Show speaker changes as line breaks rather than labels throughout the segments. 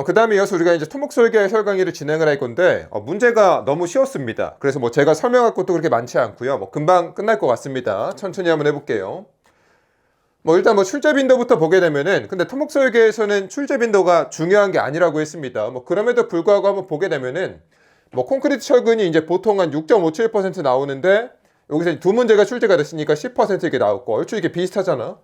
그 다음에 이어서 우리가 이제 토목설계 설강의를 진행을 할 건데, 문제가 너무 쉬웠습니다. 그래서 뭐 제가 설명할 것도 그렇게 많지 않고요. 뭐 금방 끝날 것 같습니다. 천천히 한번 해볼게요. 뭐 일단 뭐 출제 빈도부터 보게 되면은, 근데 토목설계에서는 출제 빈도가 중요한 게 아니라고 했습니다. 뭐 그럼에도 불구하고 한번 보게 되면은, 뭐 콘크리트 철근이 이제 보통 한 6.57% 나오는데, 여기서 두 문제가 출제가 됐으니까 10% 이렇게 나왔고, 얼추 이게 비슷하잖아.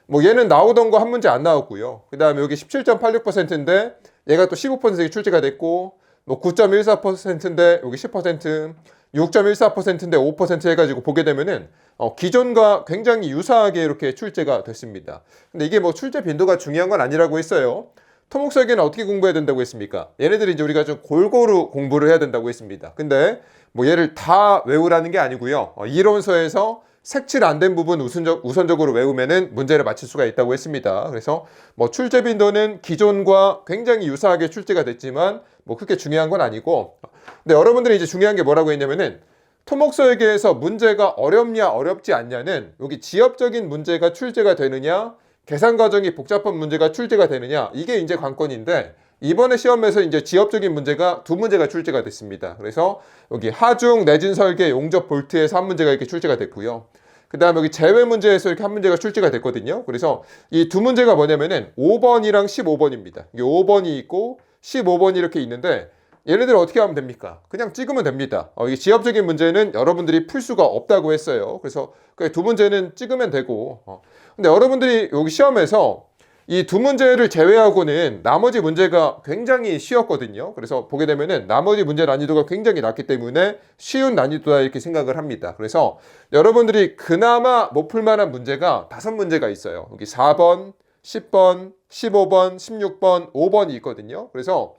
뭐 얘는 나오던 거 한 문제 안 나왔고요. 그 다음에 여기 17.86%인데 얘가 또 15% 출제가 됐고, 뭐 9.14%인데 여기 10%, 6.14%인데 5% 해가지고 보게 되면은 기존과 굉장히 유사하게 이렇게 출제가 됐습니다. 근데 이게 뭐 출제 빈도가 중요한 건 아니라고 했어요. 토목설계는 어떻게 공부해야 된다고 했습니까? 얘네들이 이제 우리가 좀 골고루 공부를 해야 된다고 했습니다. 근데 뭐 얘를 다 외우라는 게 아니고요. 이론서에서 색칠 안 된 부분 우선적으로 외우면은 문제를 맞출 수가 있다고 했습니다. 그래서 뭐 출제 빈도는 기존과 굉장히 유사하게 출제가 됐지만 뭐 그렇게 중요한 건 아니고, 근데 여러분들이 이제 중요한 게 뭐라고 했냐면은 토목설계에서 문제가 어렵냐 어렵지 않냐는 여기 지엽적인 문제가 출제가 되느냐, 계산 과정이 복잡한 문제가 출제가 되느냐, 이게 이제 관건인데, 이번에 시험에서 이제 지엽적인 문제가 두 문제가 출제가 됐습니다. 그래서 여기 하중 내진 설계 용접 볼트에서 한 문제가 이렇게 출제가 됐고요. 그 다음에 여기 제외 문제에서 이렇게 한 문제가 출제가 됐거든요. 그래서 이 두 문제가 뭐냐면은 5번이랑 15번입니다. 이게 5번이 있고 15번이 이렇게 있는데, 얘네들 어떻게 하면 됩니까? 그냥 찍으면 됩니다. 이 지엽적인 문제는 여러분들이 풀 수가 없다고 했어요. 그래서 그 두 문제는 찍으면 되고, 근데 여러분들이 여기 시험에서 이 두 문제를 제외하고는 나머지 문제가 굉장히 쉬웠거든요. 그래서 보게 되면은 나머지 문제 난이도가 굉장히 낮기 때문에 쉬운 난이도다 이렇게 생각을 합니다. 그래서 여러분들이 그나마 못 풀만한 문제가 5문제가 있어요. 여기 4번, 10번, 15번, 16번, 5번이 있거든요. 그래서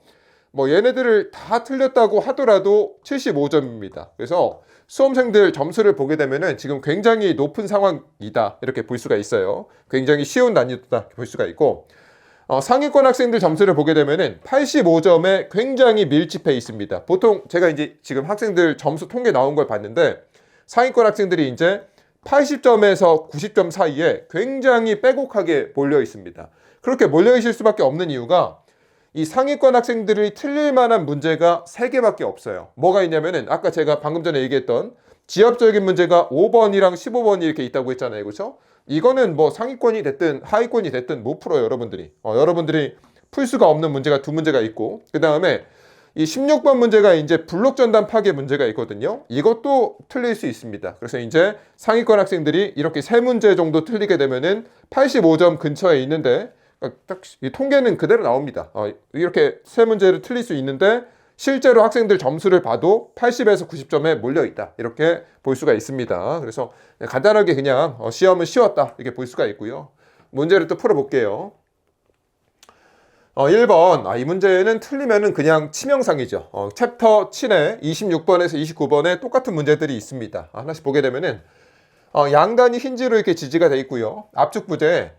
뭐 얘네들을 다 틀렸다고 하더라도 75점입니다. 그래서 수험생들 점수를 보게 되면은 지금 굉장히 높은 상황이다 이렇게 볼 수가 있어요. 굉장히 쉬운 난이도다 볼 수가 있고, 상위권 학생들 점수를 보게 되면은 85점에 굉장히 밀집해 있습니다. 보통 제가 이제 지금 학생들 점수 통계 나온 걸 봤는데, 상위권 학생들이 이제 80점에서 90점 사이에 굉장히 빼곡하게 몰려 있습니다. 그렇게 몰려 있을 수밖에 없는 이유가, 이 상위권 학생들이 틀릴 만한 문제가 3개밖에 없어요. 뭐가 있냐면은 아까 제가 방금 전에 얘기했던 지엽적인 문제가 5번이랑 15번이 이렇게 있다고 했잖아요. 그렇죠? 이거는 뭐 상위권이 됐든 하위권이 됐든 못 풀어요, 여러분들이. 여러분들이 풀 수가 없는 문제가 두 문제가 있고, 그 다음에 이 16번 문제가 이제 블록 전단 파괴 문제가 있거든요. 이것도 틀릴 수 있습니다. 그래서 이제 상위권 학생들이 이렇게 3문제 정도 틀리게 되면은 85점 근처에 있는데, 딱 이 통계는 그대로 나옵니다. 이렇게 3문제를 틀릴 수 있는데 실제로 학생들 점수를 봐도 80에서 90점에 몰려 있다 이렇게 볼 수가 있습니다. 그래서 간단하게 그냥 시험은 쉬웠다 이렇게 볼 수가 있고요. 문제를 또 풀어볼게요. 1번, 이 문제는 틀리면은 그냥 치명상이죠. 챕터 7에 26번에서 29번에 똑같은 문제들이 있습니다. 하나씩 보게 되면은 양단이 힌지로 이렇게 지지가 돼 있고요. 압축 부재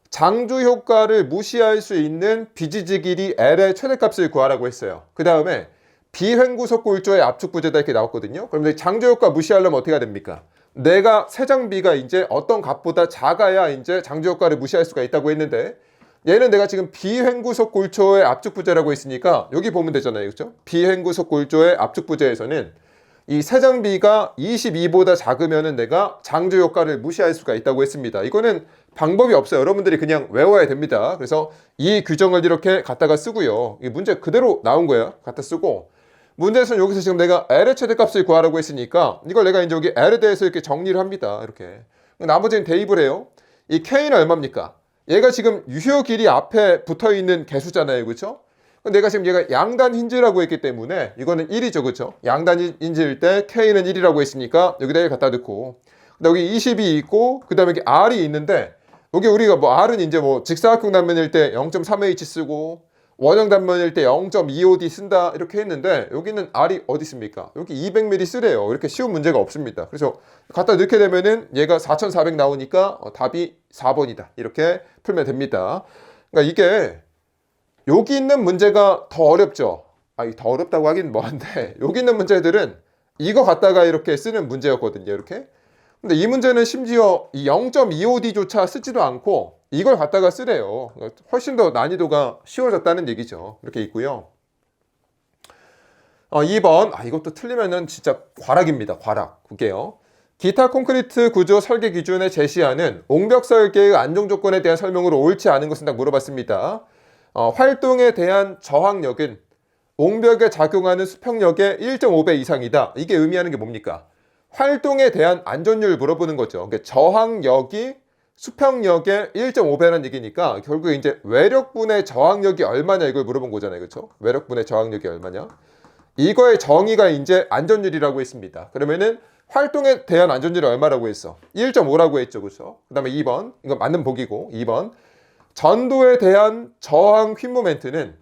장주 효과를 무시할 수 있는 비지지 길이 L의 최대값을 구하라고 했어요. 그 다음에 비횡구석 골조의 압축 부재다 이렇게 나왔거든요. 그럼 장주 효과 무시하려면 어떻게 해야 됩니까? 내가 세장비가 이제 어떤 값보다 작아야 이제 장주 효과를 무시할 수가 있다고 했는데, 얘는 내가 지금 비횡구석 골조의 압축 부재라고 했으니까 여기 보면 되잖아요. 그렇죠? 비횡구석 골조의 압축 부재에서는 이 세장비가 22보다 작으면은 내가 장주 효과를 무시할 수가 있다고 했습니다. 이거는 방법이 없어요. 여러분들이 그냥 외워야 됩니다. 그래서 이 규정을 이렇게 갖다가 쓰고요. 이 문제 그대로 나온 거야. 갖다 쓰고, 문제에서는 여기서 지금 내가 L의 최대값을 구하라고 했으니까 이걸 내가 이제 여기 L에 대해서 이렇게 정리를 합니다. 이렇게. 나머지는 대입을 해요. 이 K는 얼마입니까? 얘가 지금 유효 길이 앞에 붙어 있는 개수잖아요. 그렇죠? 내가 지금 얘가 양단 힌지라고 했기 때문에 이거는 1이죠. 그렇죠? 양단 힌지일 때 K는 1이라고 했으니까 여기다 1 갖다 넣고, 여기 20이 있고, 그 다음에 여기 R이 있는데, 여기 우리가 뭐 R은 이제 뭐 직사각형 단면일 때 0.3H 쓰고 원형 단면일 때 0.25D 쓴다 이렇게 했는데, 여기는 R이 어디 있습니까? 여기 200mm 쓰래요. 이렇게 쉬운 문제가 없습니다. 그래서 갖다 넣게 되면은 얘가 4400 나오니까 답이 4번이다 이렇게 풀면 됩니다. 그러니까 이게 여기 있는 문제가 더 어렵죠. 더 어렵다고 하긴 뭐한데 여기 있는 문제들은 이거 갖다가 이렇게 쓰는 문제였거든요. 이렇게 근데 이 문제는 심지어 이 0.25D조차 쓰지도 않고 이걸 갖다가 쓰래요. 훨씬 더 난이도가 쉬워졌다는 얘기죠. 이렇게 있고요. 2번. 이것도 틀리면은 진짜 과락입니다. 과락. 볼게요. 기타 콘크리트 구조 설계 기준에 제시하는 옹벽 설계의 안정 조건에 대한 설명으로 옳지 않은 것은 딱 물어봤습니다. 활동에 대한 저항력은 옹벽에 작용하는 수평력의 1.5배 이상이다. 이게 의미하는 게 뭡니까? 활동에 대한 안전율 물어보는 거죠. 그러니까 저항력이 수평력의 1.5배라는 얘기니까 결국 이제 외력분의 저항력이 얼마냐 이걸 물어본 거잖아요. 그렇죠? 외력분의 저항력이 얼마냐? 이거의 정의가 이제 안전율이라고 했습니다. 그러면은 활동에 대한 안전율이 얼마라고 했어? 1.5라고 했죠. 그렇죠? 그다음에 2번. 이거 맞는 복이고 2번. 전도에 대한 저항 휨 모멘트는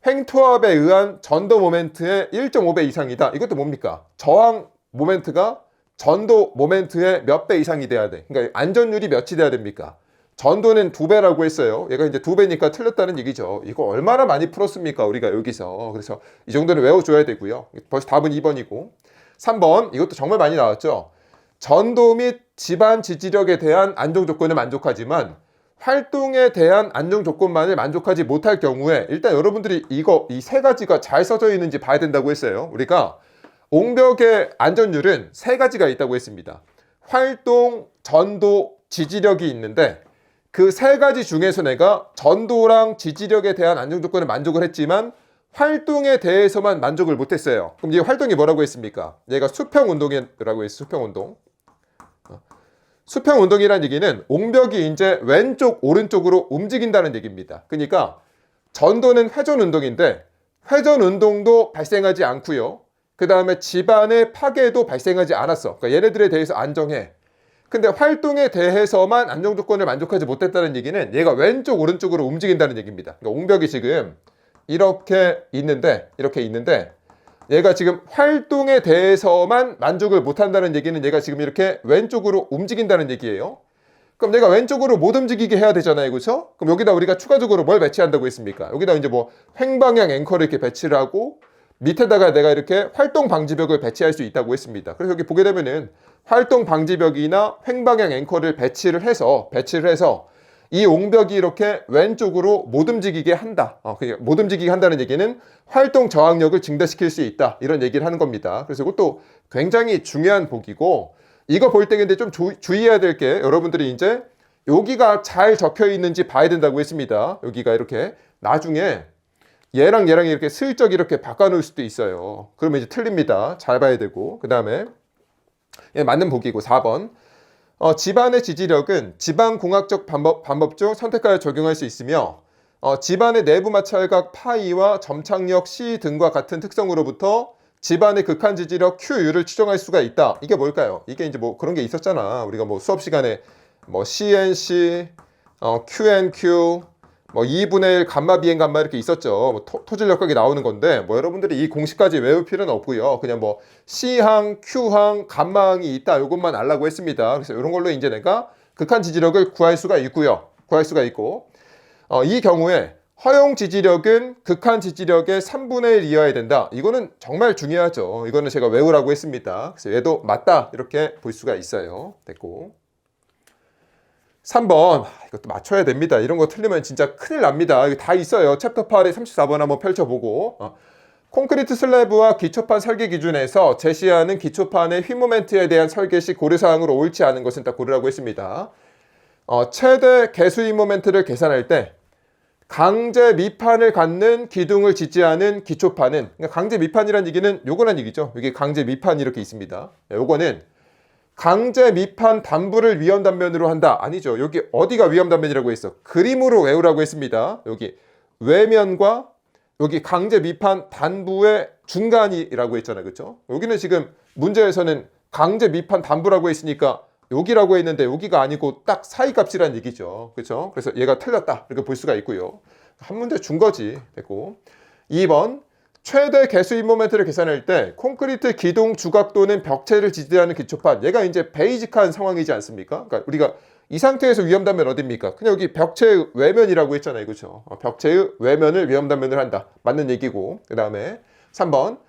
횡투합에 의한 전도 모멘트의 1.5배 이상이다. 이것도 뭡니까? 저항 모멘트가 전도 모멘트의 몇 배 이상이 돼야 돼. 그러니까 안전율이 몇이 돼야 됩니까? 전도는 2배라고 했어요. 얘가 이제 2배니까 틀렸다는 얘기죠. 이거 얼마나 많이 풀었습니까? 우리가 여기서. 그래서 이 정도는 외워줘야 되고요. 벌써 답은 2번이고. 3번. 이것도 정말 많이 나왔죠. 전도 및 집안 지지력에 대한 안정 조건을 만족하지만 활동에 대한 안정 조건만을 만족하지 못할 경우에 일단 여러분들이 이 세 가지가 잘 써져 있는지 봐야 된다고 했어요. 우리가 옹벽의 안전율은 세 가지가 있다고 했습니다. 활동, 전도, 지지력이 있는데 그 세 가지 중에서 내가 전도랑 지지력에 대한 안정 조건을 만족을 했지만 활동에 대해서만 만족을 못했어요. 그럼 이 활동이 뭐라고 했습니까? 얘가 수평 운동이라고 했어요. 수평 운동. 수평 운동이라는 얘기는 옹벽이 이제 왼쪽 오른쪽으로 움직인다는 얘기입니다. 그러니까 전도는 회전 운동인데 회전 운동도 발생하지 않고요. 그 다음에 집안의 파괴도 발생하지 않았어. 그러니까 얘네들에 대해서 안정해. 근데 활동에 대해서만 안정 조건을 만족하지 못했다는 얘기는 얘가 왼쪽 오른쪽으로 움직인다는 얘기입니다. 그러니까 옹벽이 지금 이렇게 있는데 얘가 지금 활동에 대해서만 만족을 못한다는 얘기는 얘가 지금 이렇게 왼쪽으로 움직인다는 얘기예요. 그럼 내가 왼쪽으로 못 움직이게 해야 되잖아요. 그렇죠? 그럼 여기다 우리가 추가적으로 뭘 배치한다고 했습니까? 여기다 이제 뭐 횡방향 앵커를 이렇게 배치를 하고 밑에다가 내가 이렇게 활동 방지벽을 배치할 수 있다고 했습니다. 그래서 여기 보게 되면은 활동 방지벽이나 횡방향 앵커를 배치를 해서 이 옹벽이 이렇게 왼쪽으로 못 움직이게 한다. 못 움직이게 한다는 얘기는 활동 저항력을 증대시킬 수 있다. 이런 얘기를 하는 겁니다. 그래서 이것도 굉장히 중요한 복이고 이거 볼 때 근데 좀 주의해야 될 게 여러분들이 이제 여기가 잘 적혀 있는지 봐야 된다고 했습니다. 여기가 이렇게 나중에 얘랑 이렇게 슬쩍 이렇게 바꿔놓을 수도 있어요. 그러면 이제 틀립니다. 잘 봐야 되고 그 다음에 맞는 복이고 4번. 집안의 지지력은 집안공학적 방법 중 선택하여 적용할 수 있으며 집안의 내부 마찰각 파이와 점착력 C 등과 같은 특성으로부터 집안의 극한 지지력 QU를 추정할 수가 있다. 이게 뭘까요? 이게 이제 뭐 그런 게 있었잖아. 우리가 뭐 수업 시간에 뭐 CNC, QNQ, 뭐 2분의 1 감마 비행 감마 이렇게 있었죠. 뭐 토질력학이 나오는 건데 뭐 여러분들이 이 공식까지 외울 필요는 없고요. 그냥 뭐 C항, Q항, 감마항이 있다. 이것만 알라고 했습니다. 그래서 이런 걸로 이제 내가 극한 지지력을 구할 수가 있고요. 이 경우에 허용 지지력은 극한 지지력의 3분의 1 이하여야 된다. 이거는 정말 중요하죠. 이거는 제가 외우라고 했습니다. 그래서 얘도 맞다. 이렇게 볼 수가 있어요. 됐고. 3번. 이것도 맞춰야 됩니다. 이런 거 틀리면 진짜 큰일 납니다. 이거 다 있어요. 챕터 8에 34번 한번 펼쳐보고. 콘크리트 슬래브와 기초판 설계 기준에서 제시하는 기초판의 휨 모멘트에 대한 설계 시 고려사항으로 옳지 않은 것은 딱 고르라고 했습니다. 최대 개수 휨 모멘트를 계산할 때 강제 미판을 갖는 기둥을 지지하는 기초판은, 그러니까 강제 미판이라는 얘기는 요거란 얘기죠. 여기 강제 미판이 이렇게 있습니다. 요거는 강제 미판 단부를 위험 단면으로 한다. 아니죠. 여기 어디가 위험 단면이라고 했어? 그림으로 외우라고 했습니다. 여기 외면과 여기 강제 미판 단부의 중간이라고 했잖아요. 그렇죠? 여기는 지금 문제에서는 강제 미판 단부라고 했으니까 여기라고 했는데 여기가 아니고 딱 사이 값이란 얘기죠. 그렇죠? 그래서 얘가 틀렸다. 이렇게 볼 수가 있고요. 한 문제 준 거지. 됐고. 2번. 최대 개수 휨 모멘트를 계산할 때 콘크리트 기둥 주각 또는 벽체를 지지하는 기초판. 얘가 이제 베이직한 상황이지 않습니까? 그러니까 우리가 이 상태에서 위험 단면 어딥니까? 그냥 여기 벽체의 외면이라고 했잖아요. 그렇죠? 벽체의 외면을 위험 단면을 한다. 맞는 얘기고. 그다음에 3번.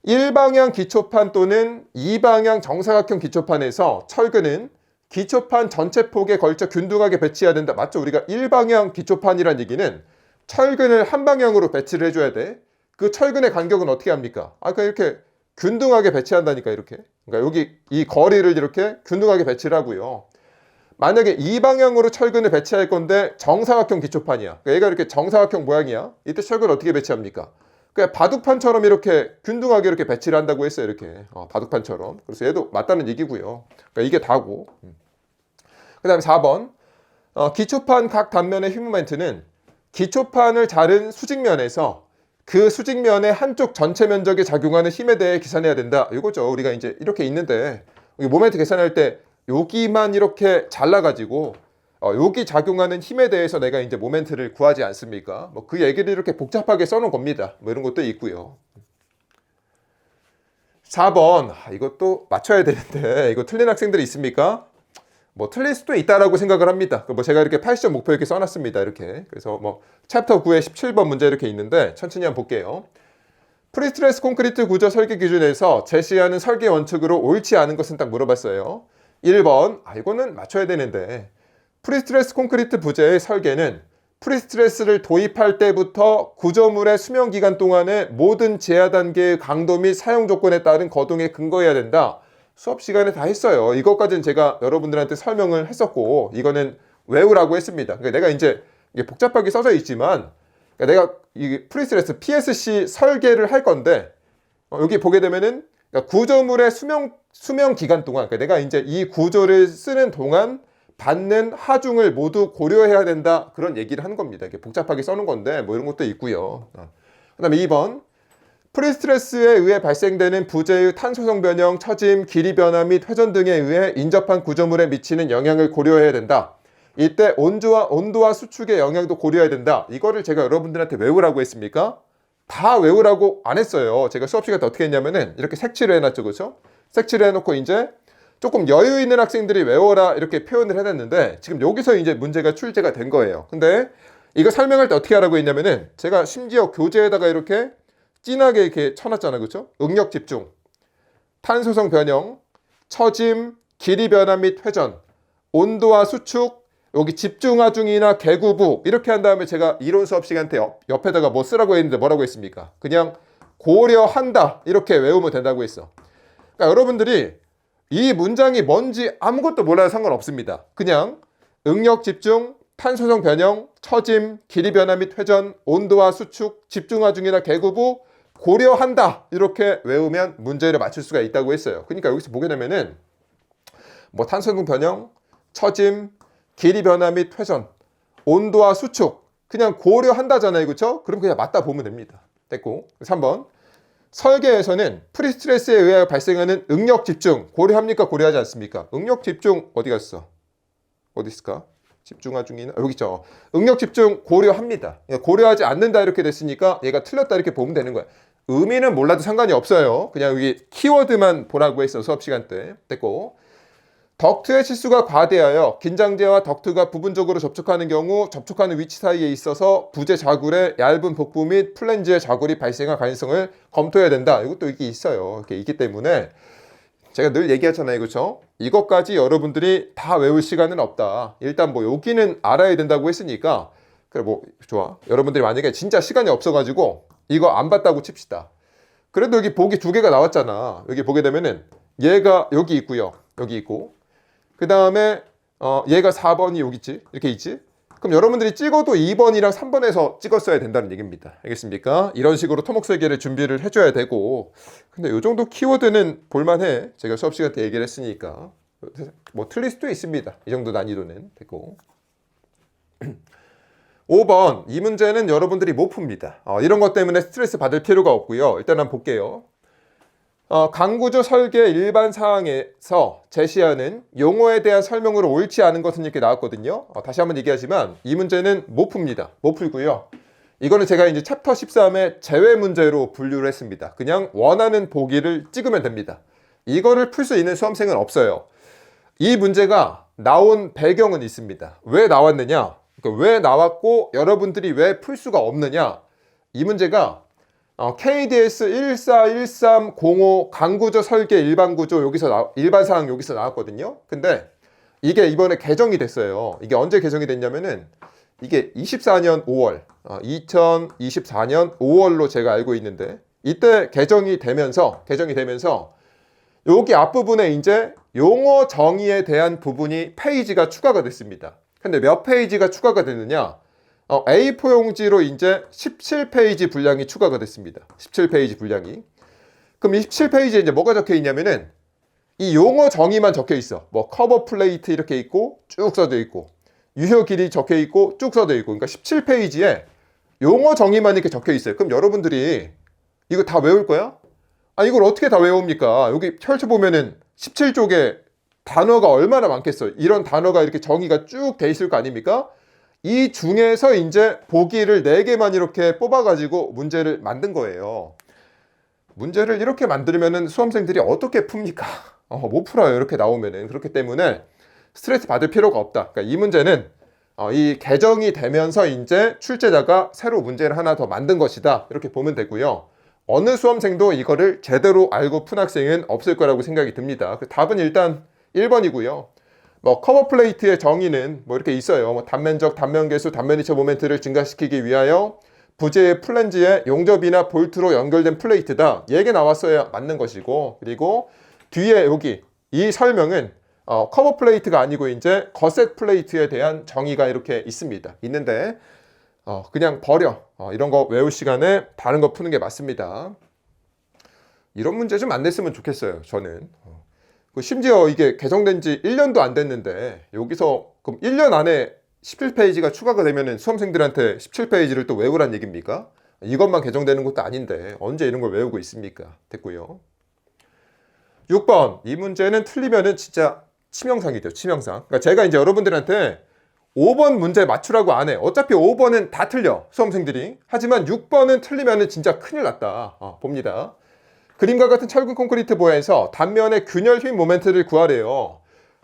1방향 기초판 또는 2방향 정사각형 기초판에서 철근은 기초판 전체 폭에 걸쳐 균등하게 배치해야 된다. 맞죠? 우리가 1방향 기초판이란 얘기는 철근을 한 방향으로 배치를 해줘야 돼. 그 철근의 간격은 어떻게 합니까? 아까 이렇게 균등하게 배치한다니까, 이렇게. 그러니까 여기 이 거리를 이렇게 균등하게 배치를 하고요. 만약에 이 방향으로 철근을 배치할 건데 정사각형 기초판이야. 그러니까 얘가 이렇게 정사각형 모양이야. 이때 철근을 어떻게 배치합니까? 그냥 바둑판처럼 이렇게 균등하게 이렇게 배치를 한다고 했어요. 이렇게 바둑판처럼. 그래서 얘도 맞다는 얘기고요. 그러니까 이게 다고. 그 다음에 4번 기초판 각 단면의 휘 모멘트는 기초판을 자른 수직면에서 그 수직면의 한쪽 전체 면적에 작용하는 힘에 대해 계산해야 된다. 이거죠. 우리가 이제 이렇게 있는데 모멘트 계산할 때 여기만 이렇게 잘라가지고 여기 작용하는 힘에 대해서 내가 이제 모멘트를 구하지 않습니까? 뭐 그 얘기를 이렇게 복잡하게 써놓은 겁니다. 뭐 이런 것도 있고요. 4번 이것도 맞춰야 되는데 이거 틀린 학생들이 있습니까? 뭐 틀릴 수도 있다라고 생각을 합니다. 뭐 제가 이렇게 80점 목표 이렇게 써놨습니다. 이렇게. 그래서 뭐 챕터 9의 17번 문제 이렇게 있는데 천천히 한번 볼게요. 프리스트레스 콘크리트 구조 설계 기준에서 제시하는 설계 원칙으로 옳지 않은 것은 딱 물어봤어요. 1번 이거는 맞춰야 되는데 프리스트레스 콘크리트 부재의 설계는 프리스트레스를 도입할 때부터 구조물의 수명 기간 동안의 모든 제하 단계의 강도 및 사용 조건에 따른 거동에 근거해야 된다. 수업 시간에 다 했어요. 이것까지는 제가 여러분들한테 설명을 했었고 이거는 외우라고 했습니다. 그러니까 내가 이제 이게 복잡하게 써져 있지만 그러니까 내가 이 프리스트레스 PSC 설계를 할 건데 여기 보게 되면은 그러니까 구조물의 수명 기간 동안 그러니까 내가 이제 이 구조를 쓰는 동안 받는 하중을 모두 고려해야 된다. 그런 얘기를 하는 겁니다. 이게 복잡하게 써놓은 건데 뭐 이런 것도 있고요. 그 다음에 2번 프리스트레스에 의해 발생되는 부재의 탄소성 변형, 처짐, 길이 변화 및 회전 등에 의해 인접한 구조물에 미치는 영향을 고려해야 된다. 이때 온도와 수축의 영향도 고려해야 된다. 이거를 제가 여러분들한테 외우라고 했습니까? 다 외우라고 안 했어요. 제가 수업 시간 때 어떻게 했냐면은 이렇게 색칠을 해놨죠. 그렇죠? 색칠을 해놓고 이제 조금 여유 있는 학생들이 외워라 이렇게 표현을 해놨는데 지금 여기서 이제 문제가 출제가 된 거예요. 근데 이거 설명할 때 어떻게 하라고 했냐면은 제가 심지어 교재에다가 이렇게 진하게 이렇게 쳐놨잖아요. 그렇죠? 응력 집중, 탄소성 변형, 처짐, 길이 변화 및 회전, 온도와 수축, 여기 집중 하중이나 개구부 이렇게 한 다음에 제가 이론 수업 시간 때 옆에다가 뭐 쓰라고 했는데 뭐라고 했습니까? 그냥 고려한다 이렇게 외우면 된다고 했어. 그러니까 여러분들이 이 문장이 뭔지 아무것도 몰라도 상관없습니다. 그냥 응력 집중, 탄소성 변형, 처짐, 길이 변화 및 회전, 온도와 수축, 집중 하중이나 개구부 고려한다 이렇게 외우면 문제를 맞출 수가 있다고 했어요. 그러니까 여기서 보게 되면은 뭐 탄소성 변형, 처짐, 길이 변화 및 회전, 온도와 수축 그냥 고려한다잖아요. 그렇죠? 그럼 그냥 맞다 보면 됩니다. 됐고 3번 설계에서는 프리스트레스에 의하여 발생하는 응력 집중 고려합니까? 고려하지 않습니까? 응력 집중 어디 갔어? 어디 있을까? 집중하 중이나 여기 있죠. 응력 집중 고려합니다. 고려하지 않는다 이렇게 됐으니까 얘가 틀렸다 이렇게 보면 되는 거야. 의미는 몰라도 상관이 없어요. 그냥 여기 키워드만 보라고 했어. 수업 시간 때. 됐고 덕트의 치수가 과대하여 긴장재와 덕트가 부분적으로 접촉하는 경우 접촉하는 위치 사이에 있어서 부재 자굴의 얇은 복부 및 플랜지의 자굴이 발생할 가능성을 검토해야 된다. 이것도 이게 있어요. 이렇게 있기 때문에 제가 늘 얘기하잖아요. 그렇죠? 이것까지 여러분들이 다 외울 시간은 없다. 일단 뭐 여기는 알아야 된다고 했으니까 그래 뭐 좋아. 여러분들이 만약에 진짜 시간이 없어가지고 이거 안 봤다고 칩시다. 그래도 여기 보기 두 개가 나왔잖아. 여기 보게 되면은 얘가 여기 있고요. 여기 있고 그 다음에 얘가 4번이 여기 있지. 이렇게 있지. 그럼 여러분들이 찍어도 2번이랑 3번에서 찍었어야 된다는 얘기입니다. 알겠습니까? 이런 식으로 토목 설계를 준비를 해줘야 되고 근데 이 정도 키워드는 볼만해. 제가 수업 시간 때 얘기를 했으니까 뭐 틀릴 수도 있습니다. 이 정도 난이도는 됐고 5번 이 문제는 여러분들이 못 풉니다. 이런 것 때문에 스트레스 받을 필요가 없고요. 일단 한번 볼게요. 강구조 설계 일반 사항에서 제시하는 용어에 대한 설명으로 옳지 않은 것은 이렇게 나왔거든요. 다시 한번 얘기하지만 이 문제는 못 풉니다. 못 풀고요. 이거는 제가 이제 챕터 13의 제외 문제로 분류를 했습니다. 그냥 원하는 보기를 찍으면 됩니다. 이거를 풀 수 있는 수험생은 없어요. 이 문제가 나온 배경은 있습니다. 왜 나왔느냐? 그러니까 왜 나왔고 여러분들이 왜 풀 수가 없느냐? 이 문제가 KDS 141305 강구조 설계 일반구조 일반사항 여기서 나왔거든요. 근데 이게 이번에 개정이 됐어요. 이게 언제 개정이 됐냐면은 이게 24년 5월, 2024년 5월로 제가 알고 있는데 이때 개정이 되면서 여기 앞부분에 이제 용어 정의에 대한 부분이 페이지가 추가가 됐습니다. 근데 몇 페이지가 추가가 됐느냐? A4 용지로 이제 17페이지 분량이 추가가 됐습니다. 17페이지 분량이. 그럼 이 17페이지에 이제 뭐가 적혀 있냐면은 이 용어 정의만 적혀 있어. 뭐 커버 플레이트 이렇게 있고 쭉 써져 있고 유효 길이 적혀 있고 쭉 써져 있고. 그러니까 17페이지에 용어 정의만 이렇게 적혀 있어요. 그럼 여러분들이 이거 다 외울 거야? 이걸 어떻게 다 외웁니까? 여기 펼쳐보면은 17쪽에 단어가 얼마나 많겠어요. 이런 단어가 이렇게 정의가 쭉 돼 있을 거 아닙니까? 이 중에서 이제 보기를 4개만 이렇게 뽑아가지고 문제를 만든 거예요. 문제를 이렇게 만들면은 수험생들이 어떻게 풉니까? 못 풀어요. 이렇게 나오면은. 그렇기 때문에 스트레스 받을 필요가 없다. 그러니까 이 문제는 이 개정이 되면서 이제 출제자가 새로 문제를 하나 더 만든 것이다. 이렇게 보면 되고요. 어느 수험생도 이거를 제대로 알고 푼 학생은 없을 거라고 생각이 듭니다. 답은 일단 1번이고요. 뭐 커버 플레이트의 정의는 뭐 이렇게 있어요. 뭐 단면적, 단면계수, 단면이처 모멘트를 증가시키기 위하여 부재의 플랜지에 용접이나 볼트로 연결된 플레이트다. 얘기 나왔어야 맞는 것이고, 그리고 뒤에 여기 이 설명은 커버 플레이트가 아니고 이제 거셋 플레이트에 대한 정의가 이렇게 있는데 그냥 버려. 이런 거 외울 시간에 다른 거 푸는 게 맞습니다. 이런 문제 좀 안 냈으면 좋겠어요. 저는. 심지어 이게 개정된 지 1년도 안 됐는데 여기서 그럼 1년 안에 17페이지가 추가가 되면은 수험생들한테 17페이지를 또 외우란 얘기입니까? 이것만 개정되는 것도 아닌데 언제 이런 걸 외우고 있습니까? 됐고요. 6번. 이 문제는 틀리면은 진짜 치명상이죠. 치명상. 그러니까 제가 이제 여러분들한테 5번 문제 맞추라고 안 해. 어차피 5번은 다 틀려. 수험생들이. 하지만 6번은 틀리면은 진짜 큰일 났다. 봅니다. 그림과 같은 철근 콘크리트 보야에서 단면의 균열 힘 모멘트를 구하래요.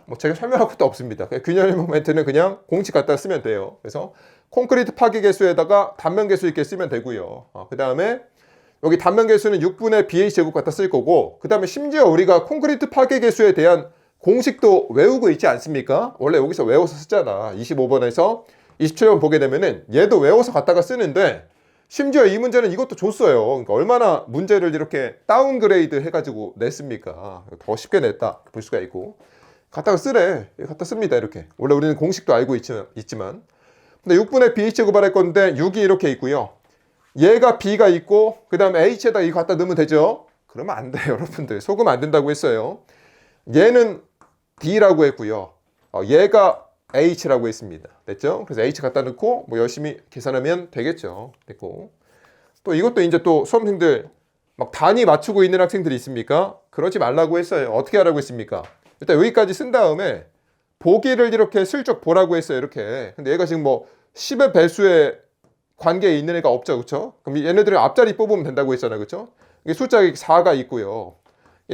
뭐 제가 설명할 것도 없습니다. 균열 힘 모멘트는 그냥 공식 갖다 쓰면 돼요. 그래서 콘크리트 파괴 계수에다가 단면 계수 있게 쓰면 되고요. 그 다음에 여기 단면 계수는 6분의 BH 제곱 갖다 쓸 거고, 그 다음에 심지어 우리가 콘크리트 파괴 계수에 대한 공식도 외우고 있지 않습니까? 원래 여기서 외워서 쓰잖아. 25번에서 27번 보게 되면은 얘도 외워서 갖다가 쓰는데 심지어 이 문제는 이것도 줬어요. 그러니까 얼마나 문제를 이렇게 다운그레이드 해가지고 냈습니까? 더 쉽게 냈다 볼 수가 있고. 갖다가 쓰래. 갖다 씁니다. 이렇게. 원래 우리는 공식도 알고 있지만. 근데 6분의 BH 고발할 건데 6이 이렇게 있고요. 얘가 B가 있고 그 다음에 H에다 이거 갖다 넣으면 되죠. 그러면 안 돼요. 여러분들. 속으면 안 된다고 했어요. 얘는 D라고 했고요. 얘가 H라고 했습니다. 됐죠? 그래서 H 갖다 넣고 뭐 열심히 계산하면 되겠죠. 됐고. 또 이것도 이제 또 수험생들 막 단위 맞추고 있는 학생들이 있습니까? 그러지 말라고 했어요. 어떻게 하라고 했습니까? 일단 여기까지 쓴 다음에 보기를 이렇게 슬쩍 보라고 했어요. 이렇게. 근데 얘가 지금 뭐 10의 배수에 관계에 있는 애가 없죠. 그렇죠? 그럼 얘네들은 앞자리 뽑으면 된다고 했잖아요. 그렇죠? 이게 숫자 4가 있고요.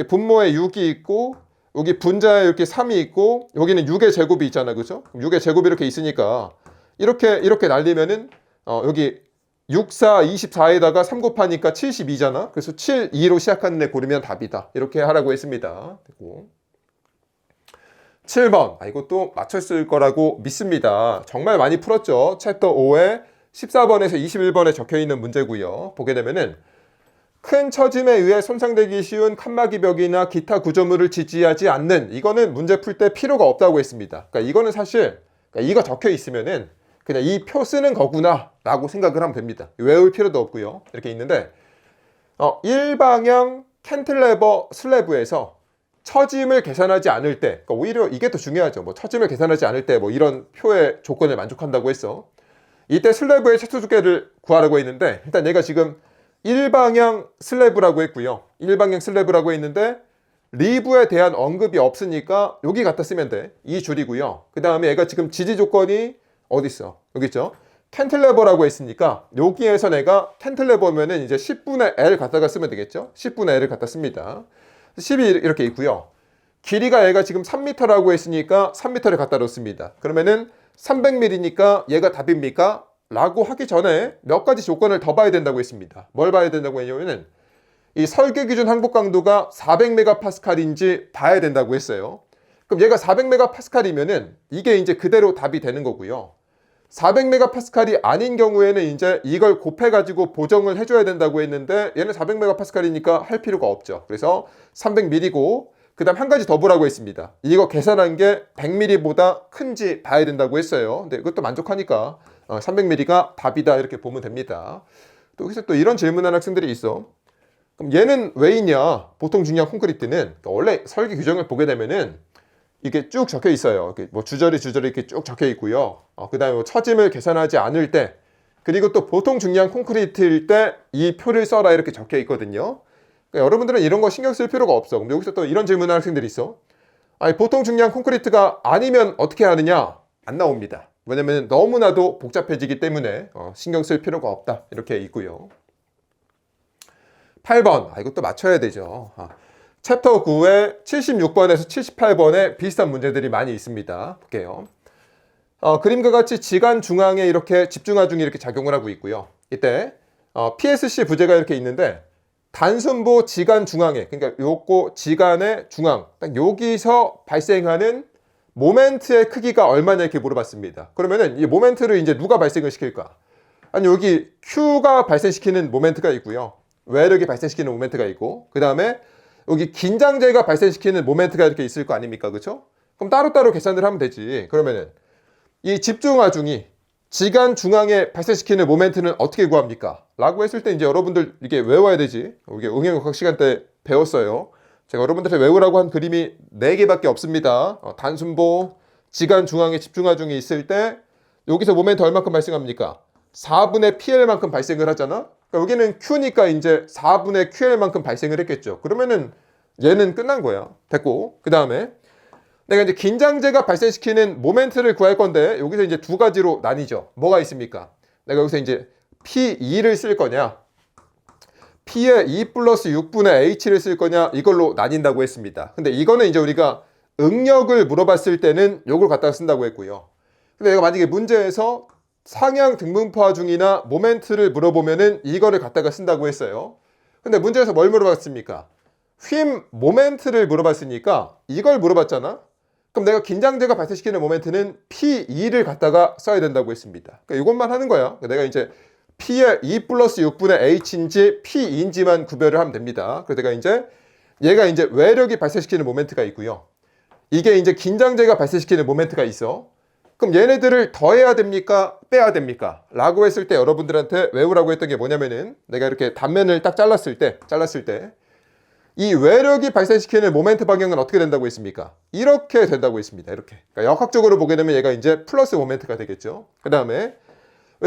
분모에 6이 있고 여기 분자에 이렇게 3이 있고 여기는 6의 제곱이 있잖아요. 그렇죠? 6의 제곱이 이렇게 있으니까 이렇게 날리면은 여기 6, 4, 24에다가 3 곱하니까 72잖아. 그래서 7, 2로 시작하는 애 고르면 답이다. 이렇게 하라고 했습니다. 됐고. 7번. 이것도 맞췄을 거라고 믿습니다. 정말 많이 풀었죠. 챕터 5에 14번에서 21번에 적혀있는 문제고요. 보게 되면은 큰 처짐에 의해 손상되기 쉬운 칸막이 벽이나 기타 구조물을 지지하지 않는, 이거는 문제 풀 때 필요가 없다고 했습니다. 그러니까 이거는 사실 이거 적혀 있으면은 그냥 이 표 쓰는 거구나 라고 생각을 하면 됩니다. 외울 필요도 없고요. 이렇게 있는데 일방향 캔틀레버 슬래브에서 처짐을 계산하지 않을 때, 그러니까 오히려 이게 더 중요하죠. 뭐 처짐을 계산하지 않을 때 뭐 이런 표의 조건을 만족한다고 했어. 이때 슬래브의 최소 두께를 구하라고 했는데 일단 얘가 지금 일방향 슬래브라고 했고요. 일방향 슬래브라고 했는데 리브에 대한 언급이 없으니까 여기 갖다 쓰면 돼. 이 줄이고요. 그 다음에 얘가 지금 지지 조건이 어디 있어? 여기 있죠. 캔틀레버라고 했으니까 여기에서 내가 캔틀레버면은 이제 10분의 L 갖다가 쓰면 되겠죠. 10분의 L을 갖다 씁니다. 10이 이렇게 있고요. 길이가 얘가 지금 3m라고 했으니까 3m를 갖다 넣습니다. 그러면은 300mm니까 얘가 답입니까? 라고 하기 전에 몇 가지 조건을 더 봐야 된다고 했습니다. 뭘 봐야 된다고 했냐면은 이 설계 기준 항복 강도가 400메가파스칼인지 봐야 된다고 했어요. 그럼 얘가 400메가파스칼이면은 이게 이제 그대로 답이 되는 거고요. 400메가파스칼이 아닌 경우에는 이제 이걸 곱해가지고 보정을 해줘야 된다고 했는데 얘는 400메가파스칼이니까 할 필요가 없죠. 그래서 300ml고 그 다음 한 가지 더 보라고 했습니다. 이거 계산한 게 100ml보다 큰지 봐야 된다고 했어요. 근데 이것도 만족하니까 300ml가 답이다 이렇게 보면 됩니다. 또 여기서 또 이런 질문하는 학생들이 있어. 그럼 얘는 왜 있냐? 보통 중량 콘크리트는 원래 설계 규정을 보게 되면은 이게 쭉 적혀 있어요. 뭐 주저리 이렇게 쭉 적혀 있고요. 그 다음에 뭐 처짐을 계산하지 않을 때, 그리고 또 보통 중량 콘크리트일 때 이 표를 써라 이렇게 적혀 있거든요. 그러니까 여러분들은 이런 거 신경 쓸 필요가 없어. 그럼 여기서 또 이런 질문하는 학생들이 있어. 아니, 보통 중량 콘크리트가 아니면 어떻게 하느냐? 안 나옵니다. 왜냐면 너무나도 복잡해지기 때문에 신경 쓸 필요가 없다 이렇게 있고요. 8번, 이것도 맞춰야 되죠. 챕터 9에 76번에서 78번에 비슷한 문제들이 많이 있습니다. 볼게요. 그림과 같이 지간 중앙에 이렇게 집중하중이 이렇게 작용을 하고 있고요. 이때 PSC 부재가 이렇게 있는데 단순보 지간 중앙에, 그러니까 요거 지간의 중앙, 딱 여기서 발생하는 모멘트의 크기가 얼마냐 이렇게 물어봤습니다. 그러면은 이 모멘트를 이제 누가 발생을 시킬까? 아니, 여기 Q가 발생시키는 모멘트가 있고요. 외력이 발생시키는 모멘트가 있고, 그 다음에 여기 긴장제가 발생시키는 모멘트가 이렇게 있을 거 아닙니까? 그렇죠? 그럼 따로따로 계산을 하면 되지. 그러면은 이 집중하중이 지간 중앙에 발생시키는 모멘트는 어떻게 구합니까? 라고 했을 때 이제 여러분들 이게 외워야 되지. 이게 응용학 시간 때 배웠어요. 제가 여러분들한테 외우라고 한 그림이 4개밖에 없습니다. 단순보 지간 중앙에 집중하중이 있을 때 여기서 모멘트 얼마큼 발생합니까? 4분의 PL만큼 발생을 하잖아. 그러니까 여기는 Q니까 이제 4분의 QL만큼 발생을 했겠죠. 그러면은 얘는 끝난 거야. 됐고, 그 다음에 내가 이제 긴장제가 발생시키는 모멘트를 구할 건데 여기서 이제 두 가지로 나뉘죠. 뭐가 있습니까? 내가 여기서 이제 P2를 쓸 거냐, P에 2 플러스 6분의 H를 쓸 거냐, 이걸로 나뉜다고 했습니다. 근데 이거는 이제 우리가 응력을 물어봤을 때는 요걸 갖다가 쓴다고 했고요. 근데 내가 만약에 문제에서 상향 등분포하중이나 모멘트를 물어보면은 이거를 갖다가 쓴다고 했어요. 근데 문제에서 뭘 물어봤습니까? 휨 모멘트를 물어봤으니까 이걸 물어봤잖아. 그럼 내가 긴장제가 발생시키는 모멘트는 P2를 갖다가 써야 된다고 했습니다. 그러니까 이것만 하는 거야. 내가 이제 P의 2 플러스 6분의 H인지 P2인지만 구별을 하면 됩니다. 그래서 내가 이제 얘가 이제 외력이 발생시키는 모멘트가 있고요. 이게 이제 긴장제가 발생시키는 모멘트가 있어. 그럼 얘네들을 더해야 됩니까? 빼야 됩니까? 라고 했을 때 여러분들한테 외우라고 했던 게 뭐냐면은 내가 이렇게 단면을 딱 잘랐을 때 이 외력이 발생시키는 모멘트 방향은 어떻게 된다고 했습니까? 이렇게 된다고 했습니다. 이렇게. 그러니까 역학적으로 보게 되면 얘가 이제 플러스 모멘트가 되겠죠. 그 다음에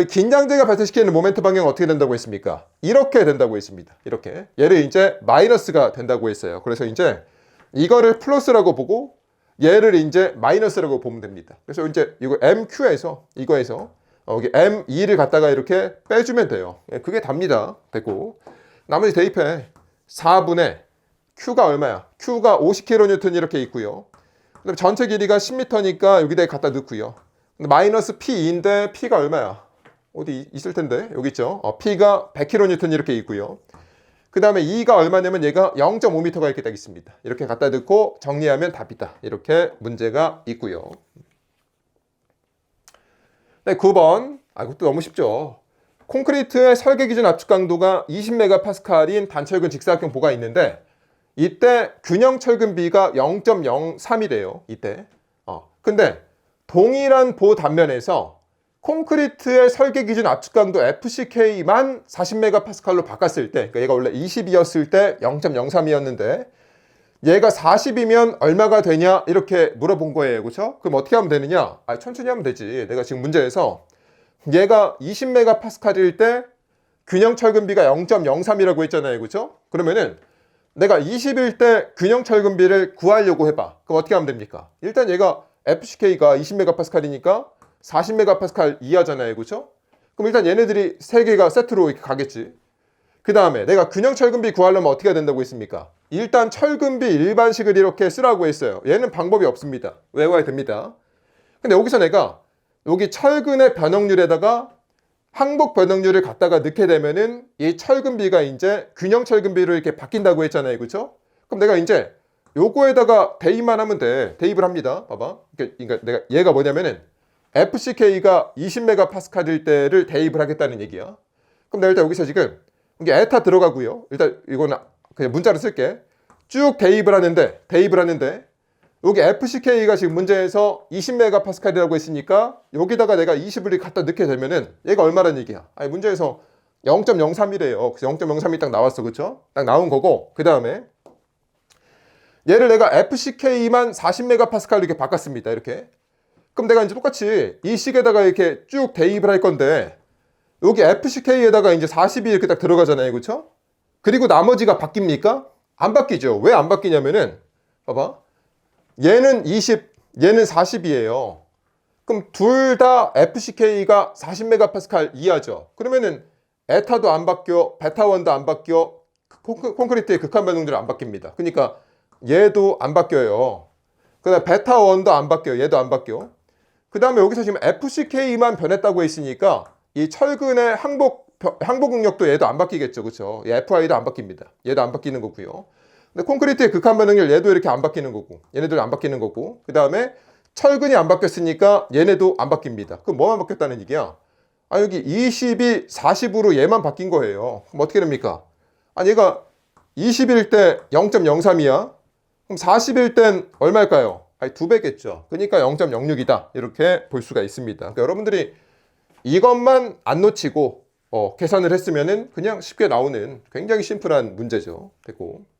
긴장제가 발생시키는 모멘트 방향은 어떻게 된다고 했습니까? 이렇게 된다고 했습니다. 이렇게. 얘를 이제 마이너스가 된다고 했어요. 그래서 이제 이거를 플러스라고 보고 얘를 이제 마이너스라고 보면 됩니다. 그래서 이제 이거 MQ에서 이거에서 여기 M2를 갖다가 이렇게 빼주면 돼요. 그게 답니다. 됐고, 나머지 대입해. 4분의 Q가 얼마야? Q가 50kN 이렇게 있고요. 그다음에 전체 길이가 10m니까 여기다 갖다 넣고요. 마이너스 P2인데 P가 얼마야? 어디 있을 텐데 여기 있죠. P가 100kN 이렇게 있고요. 그 다음에 E가 얼마냐면 얘가 0.5m가 이렇게 딱 있습니다. 이렇게 갖다 넣고 정리하면 답이다. 이렇게 문제가 있고요. 네, 9번. 이것도 너무 쉽죠. 콘크리트의 설계 기준 압축 강도가 20메가파스칼인 단철근 직사각형 보가 있는데 이때 균형 철근비가 0.03이래요. 이때. 근데 동일한 보 단면에서 콘크리트의 설계 기준 압축 강도 FCK만 40메가파스칼로 바꿨을 때, 그러니까 얘가 원래 20이었을 때 0.03이었는데 얘가 40이면 얼마가 되냐 이렇게 물어본 거예요. 그렇죠? 그럼 어떻게 하면 되느냐? 천천히 하면 되지. 내가 지금 문제에서 얘가 20메가파스칼일 때 균형 철근비가 0.03이라고 했잖아요. 그렇죠? 그러면은 내가 20일 때 균형 철근비를 구하려고 해봐. 그럼 어떻게 하면 됩니까? 일단 얘가 FCK가 20메가파스칼이니까 40메가파스칼 이하잖아요. 그렇죠? 그럼 일단 얘네들이 세 개가 세트로 이렇게 가겠지. 그 다음에 내가 균형 철근비 구하려면 어떻게 해야 된다고 했습니까? 일단 철근비 일반식을 이렇게 쓰라고 했어요. 얘는 방법이 없습니다. 외워야 됩니다. 근데 여기서 내가 여기 철근의 변형률에다가 항복 변형률을 갖다가 넣게 되면은 이 철근비가 이제 균형 철근비로 이렇게 바뀐다고 했잖아요. 그렇죠? 그럼 내가 이제 요거에다가 대입만 하면 돼. 대입을 합니다. 봐봐. 그러니까 내가 얘가 뭐냐면은 FCK가 20메가파스칼일 때를 대입을 하겠다는 얘기야. 그럼 내가 일단 여기서 지금 이게 에타 들어가고요. 일단 이거는 그냥 문자로 쓸게. 쭉 대입을 하는데 여기 FCK가 지금 문제에서 20메가파스칼이라고 했으니까 여기다가 내가 20을 갖다 넣게 되면은 얘가 얼마란 얘기야? 아니 문제에서 0.03이래요. 그래서 0.03이 딱 나왔어. 그렇죠? 딱 나온 거고 그 다음에 얘를 내가 FCK만 40메가파스칼로 이렇게 바꿨습니다. 이렇게. 그럼 내가 이제 똑같이 이 식에다가 이렇게 쭉 대입을 할 건데 여기 FCK에다가 이제 40이 이렇게 딱 들어가잖아요. 그렇죠? 그리고 나머지가 바뀝니까? 안 바뀌죠. 왜 안 바뀌냐면은 봐봐. 얘는 20, 얘는 40이에요. 그럼 둘 다 FCK가 40메가파스칼 이하죠. 그러면은 에타도 안 바뀌어, 베타1도 안 바뀌어, 콘크리트의 극한 반응들은 안 바뀝니다. 그러니까 얘도 안 바뀌어요. 그 다음에 베타1도 안 바뀌어요. 얘도 안 바뀌어. 그 다음에 여기서 지금 FCK만 변했다고 했으니까 이 철근의 항복 응력도 얘도 안 바뀌겠죠. 그렇죠? FI도 안 바뀝니다. 얘도 안 바뀌는 거고요. 근데 콘크리트의 극한 반응률 얘도 이렇게 안 바뀌는 거고 얘네들 안 바뀌는 거고 그 다음에 철근이 안 바뀌었으니까 얘네도 안 바뀝니다. 그럼 뭐만 바뀌었다는 얘기야? 아 여기 20이 40으로 얘만 바뀐 거예요. 그럼 어떻게 됩니까? 아 얘가 20일 때 0.03이야. 그럼 40일 땐 얼마일까요? 아니 2배겠죠. 그러니까 0.06이다. 이렇게 볼 수가 있습니다. 그러니까 여러분들이 이것만 안 놓치고 계산을 했으면은 그냥 쉽게 나오는 굉장히 심플한 문제죠. 됐고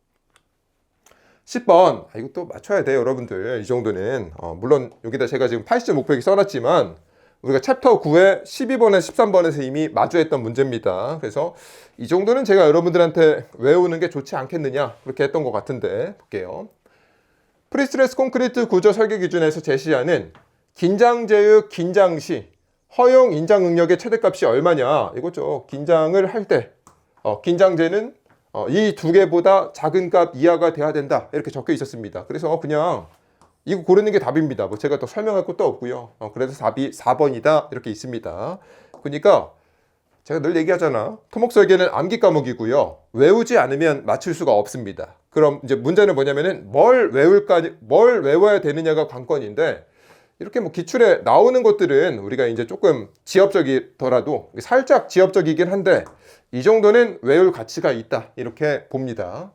10번 이것도 맞춰야 돼요. 여러분들 이 정도는 물론 여기다 제가 지금 80점 목표 이렇게 써놨지만 우리가 챕터 9에 12번에서 13번에서 이미 마주했던 문제입니다. 그래서 이 정도는 제가 여러분들한테 외우는 게 좋지 않겠느냐 그렇게 했던 것 같은데 볼게요. 프리스트레스 콘크리트 구조 설계 기준에서 제시하는 긴장제의 긴장시 허용 인장 응력의 최대값이 얼마냐 이거죠. 긴장을 할 때 긴장제는 이 두 개보다 작은 값 이하가 돼야 된다 이렇게 적혀 있었습니다. 그래서 그냥 이거 고르는 게 답입니다. 뭐 제가 또 설명할 것도 없고요. 그래서 답이 4번이다 이렇게 있습니다. 그러니까 제가 늘 얘기하잖아. 토목 설계는 암기 과목이고요. 외우지 않으면 맞출 수가 없습니다. 그럼 이제 문제는 뭐냐면은 뭘 외워야 되느냐가 관건인데 이렇게 뭐 기출에 나오는 것들은 우리가 이제 조금 지엽적이더라도 살짝 지엽적이긴 한데 이 정도는 외울 가치가 있다 이렇게 봅니다.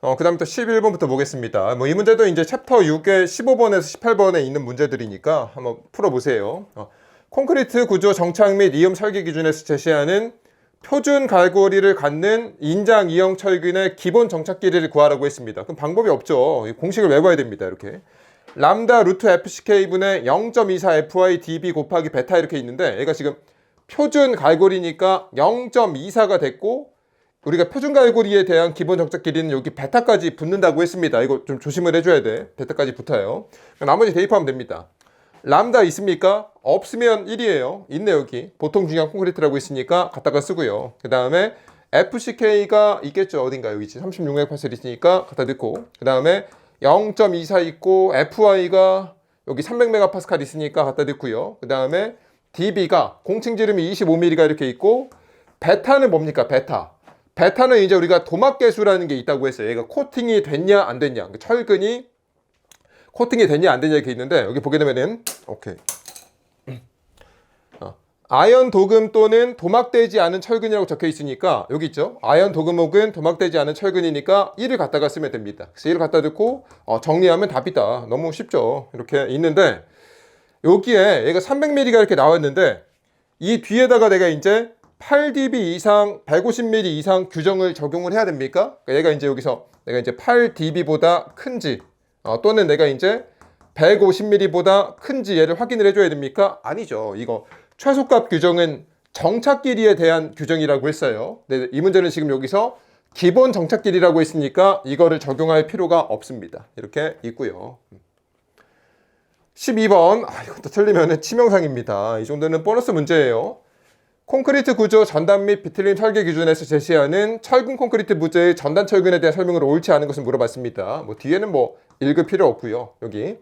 그 다음부터 11번부터 보겠습니다. 뭐 이 문제도 이제 챕터 6의 15번에서 18번에 있는 문제들이니까 한번 풀어보세요. 콘크리트 구조 정착 및 이음 설계 기준에서 제시하는 표준 갈고리를 갖는 인장 이형 철근의 기본 정착 길이를 구하라고 했습니다. 그럼 방법이 없죠. 공식을 외워야 됩니다. 이렇게 람다 루트 FCK분의 0.24 FI dB 곱하기 베타 이렇게 있는데 얘가 지금 표준 갈고리니까 0.24가 됐고 우리가 표준 갈고리에 대한 기본 정착 길이는 여기 베타까지 붙는다고 했습니다. 이거 좀 조심을 해줘야 돼. 베타까지 붙어요. 나머지 대입하면 됩니다. 람다 있습니까? 없으면 1이에요. 있네 여기. 보통 중량 콘크리트라고 있으니까 갖다가 쓰고요. 그 다음에 FCK가 있겠죠. 어딘가 여기 있지. 36메가파스칼 있으니까 갖다 넣고 그 다음에 0.24 있고 FI가 여기 300메가파스칼 있으니까 갖다 넣고요. 그 다음에 DB가 공층 지름이 25mm가 이렇게 있고 베타는 뭡니까? 베타는 이제 우리가 도막계수라는 게 있다고 했어요. 얘가 코팅이 됐냐 안 됐냐 철근이 코팅이 됐냐 안 됐냐 이렇게 있는데 여기 보게 되면은 오케이 아연 도금 또는 도막되지 않은 철근이라고 적혀 있으니까 여기 있죠. 아연 도금 혹은 도막되지 않은 철근이니까 1을 갖다가 쓰면 됩니다. 그래서 1을 갖다 넣고 정리하면 답이다. 너무 쉽죠. 이렇게 있는데 여기에 얘가 300mm가 이렇게 나왔는데 이 뒤에다가 내가 이제 8dB 이상 150mm 이상 규정을 적용을 해야 됩니까? 그러니까 얘가 이제 여기서 내가 이제 8dB보다 큰지 또는 내가 이제 150mm보다 큰지 얘를 확인을 해줘야 됩니까? 아니죠. 이거 최소값 규정은 정착 길이에 대한 규정이라고 했어요. 네, 이 문제는 지금 여기서 기본 정착 길이라고 했으니까 이거를 적용할 필요가 없습니다. 이렇게 있고요. 12번 이것도 틀리면 치명상입니다. 이 정도는 보너스 문제예요. 콘크리트 구조 전단 및 비틀림 설계 기준에서 제시하는 철근 콘크리트 부재의 전단 철근에 대한 설명으로 옳지 않은 것을 물어봤습니다. 뭐 뒤에는 뭐 읽을 필요 없고요. 여기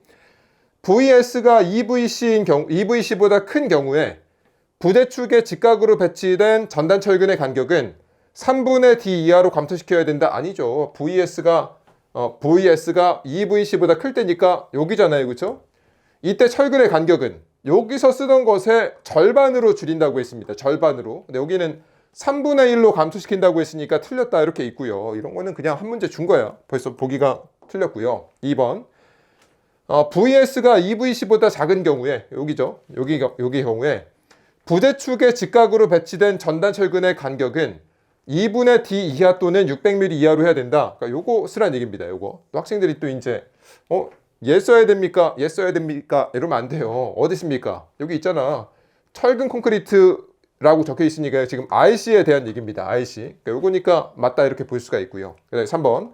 VS가 EVC인 EVC보다 큰 경우에 부대축에 직각으로 배치된 전단 철근의 간격은 3분의 d 이하로 감소시켜야 된다. 아니죠. VS가 2VC보다 클 때니까 여기잖아요. 그렇죠? 이때 철근의 간격은 여기서 쓰던 것의 절반으로 줄인다고 했습니다. 절반으로. 근데 여기는 3분의 1로 감소시킨다고 했으니까 틀렸다 이렇게 있고요. 이런 거는 그냥 한 문제 준 거야. 벌써 보기가 틀렸고요. 2번 VS가 2VC보다 작은 경우에 여기죠. 여기 경우에 부대축에 직각으로 배치된 전단 철근의 간격은 2분의 d 이하 또는 600mm 이하로 해야 된다. 그러니까 요거 쓰란 얘기입니다. 요거. 또 학생들이 또 이제 얘 써야 됩니까? 얘 써야 됩니까? 이러면 안 돼요. 어디 있습니까? 여기 있잖아. 철근 콘크리트라고 적혀 있으니까 지금 RC에 대한 얘기입니다. RC. 그러니까 요거니까 맞다 이렇게 볼 수가 있고요. 그다음에 3번.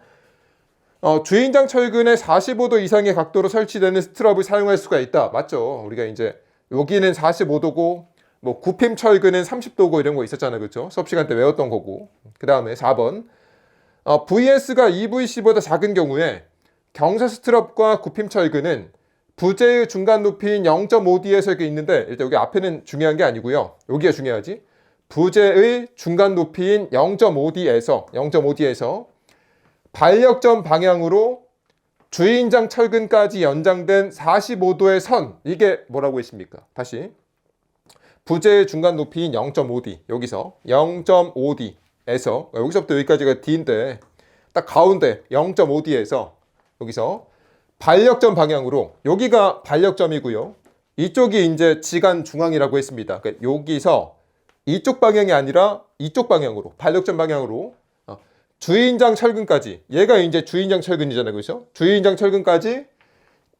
주인장 철근에 45도 이상의 각도로 설치되는 스트럽을 사용할 수가 있다. 맞죠? 우리가 이제 여기는 45도고 뭐 굽힘 철근은 30도고 이런 거 있었잖아요. 그렇죠? 수업 시간 때 외웠던 거고. 그다음에 4번. VS가 EVC보다 작은 경우에 경사 스트럽과 굽힘 철근은 부재의 중간 높이인 0.5D에서 이렇게 있는데 일단 여기 앞에는 중요한 게 아니고요. 여기가 중요하지. 부재의 중간 높이인 0.5D에서 반력점 방향으로 주인장 철근까지 연장된 45도의 선. 이게 뭐라고 했습니까? 다시. 부재의 중간 높이인 0.5D. 여기서 0.5D에서 여기서부터 여기까지가 D인데 딱 가운데 0.5D에서 여기서 반력점 방향으로 여기가 반력점이고요. 이쪽이 이제 지간 중앙이라고 했습니다. 그러니까 여기서 이쪽 방향이 아니라 이쪽 방향으로 반력점 방향으로 주인장 철근까지 얘가 이제 주인장 철근이잖아요. 그렇죠? 주인장 철근까지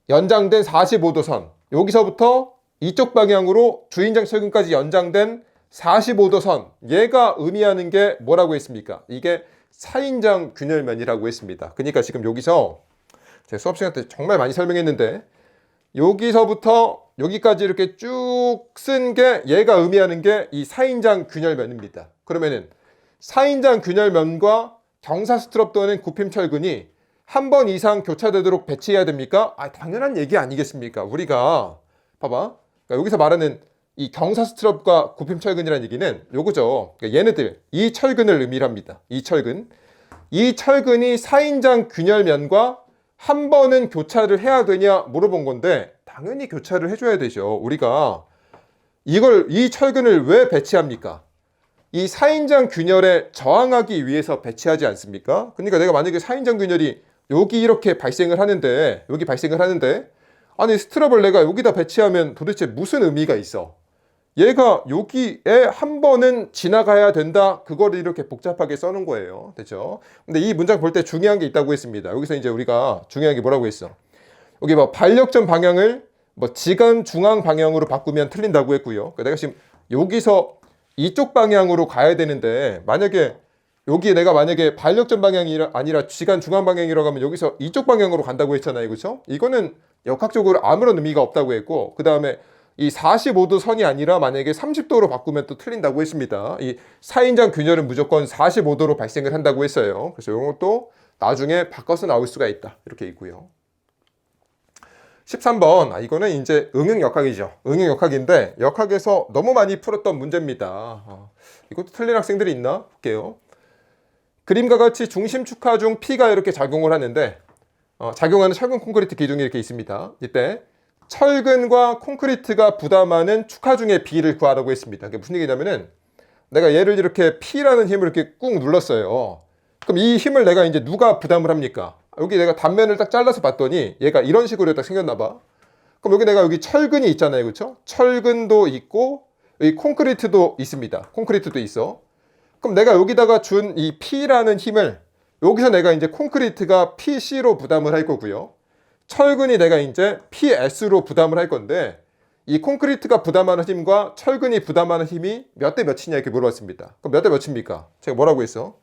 연장된 45도 선. 여기서부터 이쪽 방향으로 주인장 철근까지 연장된 45도 선. 얘가 의미하는 게 뭐라고 했습니까? 이게 사인장 균열면이라고 했습니다. 그러니까 지금 여기서 제가 수업 시간 때 정말 많이 설명했는데 여기서부터 여기까지 이렇게 쭉 쓴 게 얘가 의미하는 게 이 사인장 균열면입니다. 그러면은 사인장 균열면과 경사 스트럽 또는 굽힘 철근이 한 번 이상 교차되도록 배치해야 됩니까? 당연한 얘기 아니겠습니까? 우리가 봐봐. 그러니까 여기서 말하는 이 경사 스트럽과 굽힘 철근이라는 얘기는 요거죠. 그러니까 얘네들 이 철근을 의미합니다. 이 철근이 사인장 균열면과 한 번은 교차를 해야 되냐 물어본 건데 당연히 교차를 해줘야 되죠. 우리가 이 철근을 왜 배치합니까? 이 사인장 균열에 저항하기 위해서 배치하지 않습니까? 그러니까 내가 만약에 사인장 균열이 여기 이렇게 발생을 하는데 아니 스트럽을 내가 여기다 배치하면 도대체 무슨 의미가 있어? 얘가 여기에 한 번은 지나가야 된다. 그거를 이렇게 복잡하게 써놓은 거예요. 됐죠? 근데 이 문장 볼 때 중요한 게 있다고 했습니다. 여기서 이제 우리가 중요한 게 뭐라고 했어? 여기 뭐 반력점 방향을 뭐 지간 중앙 방향으로 바꾸면 틀린다고 했고요. 그러니까 내가 지금 여기서 이쪽 방향으로 가야 되는데 만약에 여기 내가 만약에 반력점 방향이 아니라 지간 중앙 방향이라고 하면 여기서 이쪽 방향으로 간다고 했잖아요. 그렇죠? 이거는 역학적으로 아무런 의미가 없다고 했고 그 다음에 이 45도 선이 아니라 만약에 30도로 바꾸면 또 틀린다고 했습니다. 이 사인장 균열은 무조건 45도로 발생을 한다고 했어요. 그래서 이것도 나중에 바꿔서 나올 수가 있다. 이렇게 있고요. 13번 이거는 이제 응용역학이죠. 응용역학인데 역학에서 너무 많이 풀었던 문제입니다. 이것도 틀린 학생들이 있나? 볼게요. 그림과 같이 중심 축하 중 P가 이렇게 작용을 하는데 작용하는 철근 콘크리트 기둥이 이렇게 있습니다. 이때 철근과 콘크리트가 부담하는 축하 중의 B를 구하라고 했습니다. 그게 무슨 얘기냐면은 내가 얘를 이렇게 P라는 힘을 이렇게 꾹 눌렀어요. 그럼 이 힘을 내가 이제 누가 부담을 합니까? 여기 내가 단면을 딱 잘라서 봤더니 얘가 이런 식으로 딱 생겼나 봐. 그럼 여기 내가 여기 철근이 있잖아요. 그렇죠? 철근도 있고 여기 콘크리트도 있습니다. 콘크리트도 있어. 그럼 내가 여기다가 준 이 P라는 힘을 여기서 내가 이제 콘크리트가 PC로 부담을 할 거고요. 철근이 내가 이제 PS로 부담을 할 건데 이 콘크리트가 부담하는 힘과 철근이 부담하는 힘이 몇 대 몇이냐 이렇게 물어봤습니다. 그럼 몇 대 몇입니까? 제가 뭐라고 했어?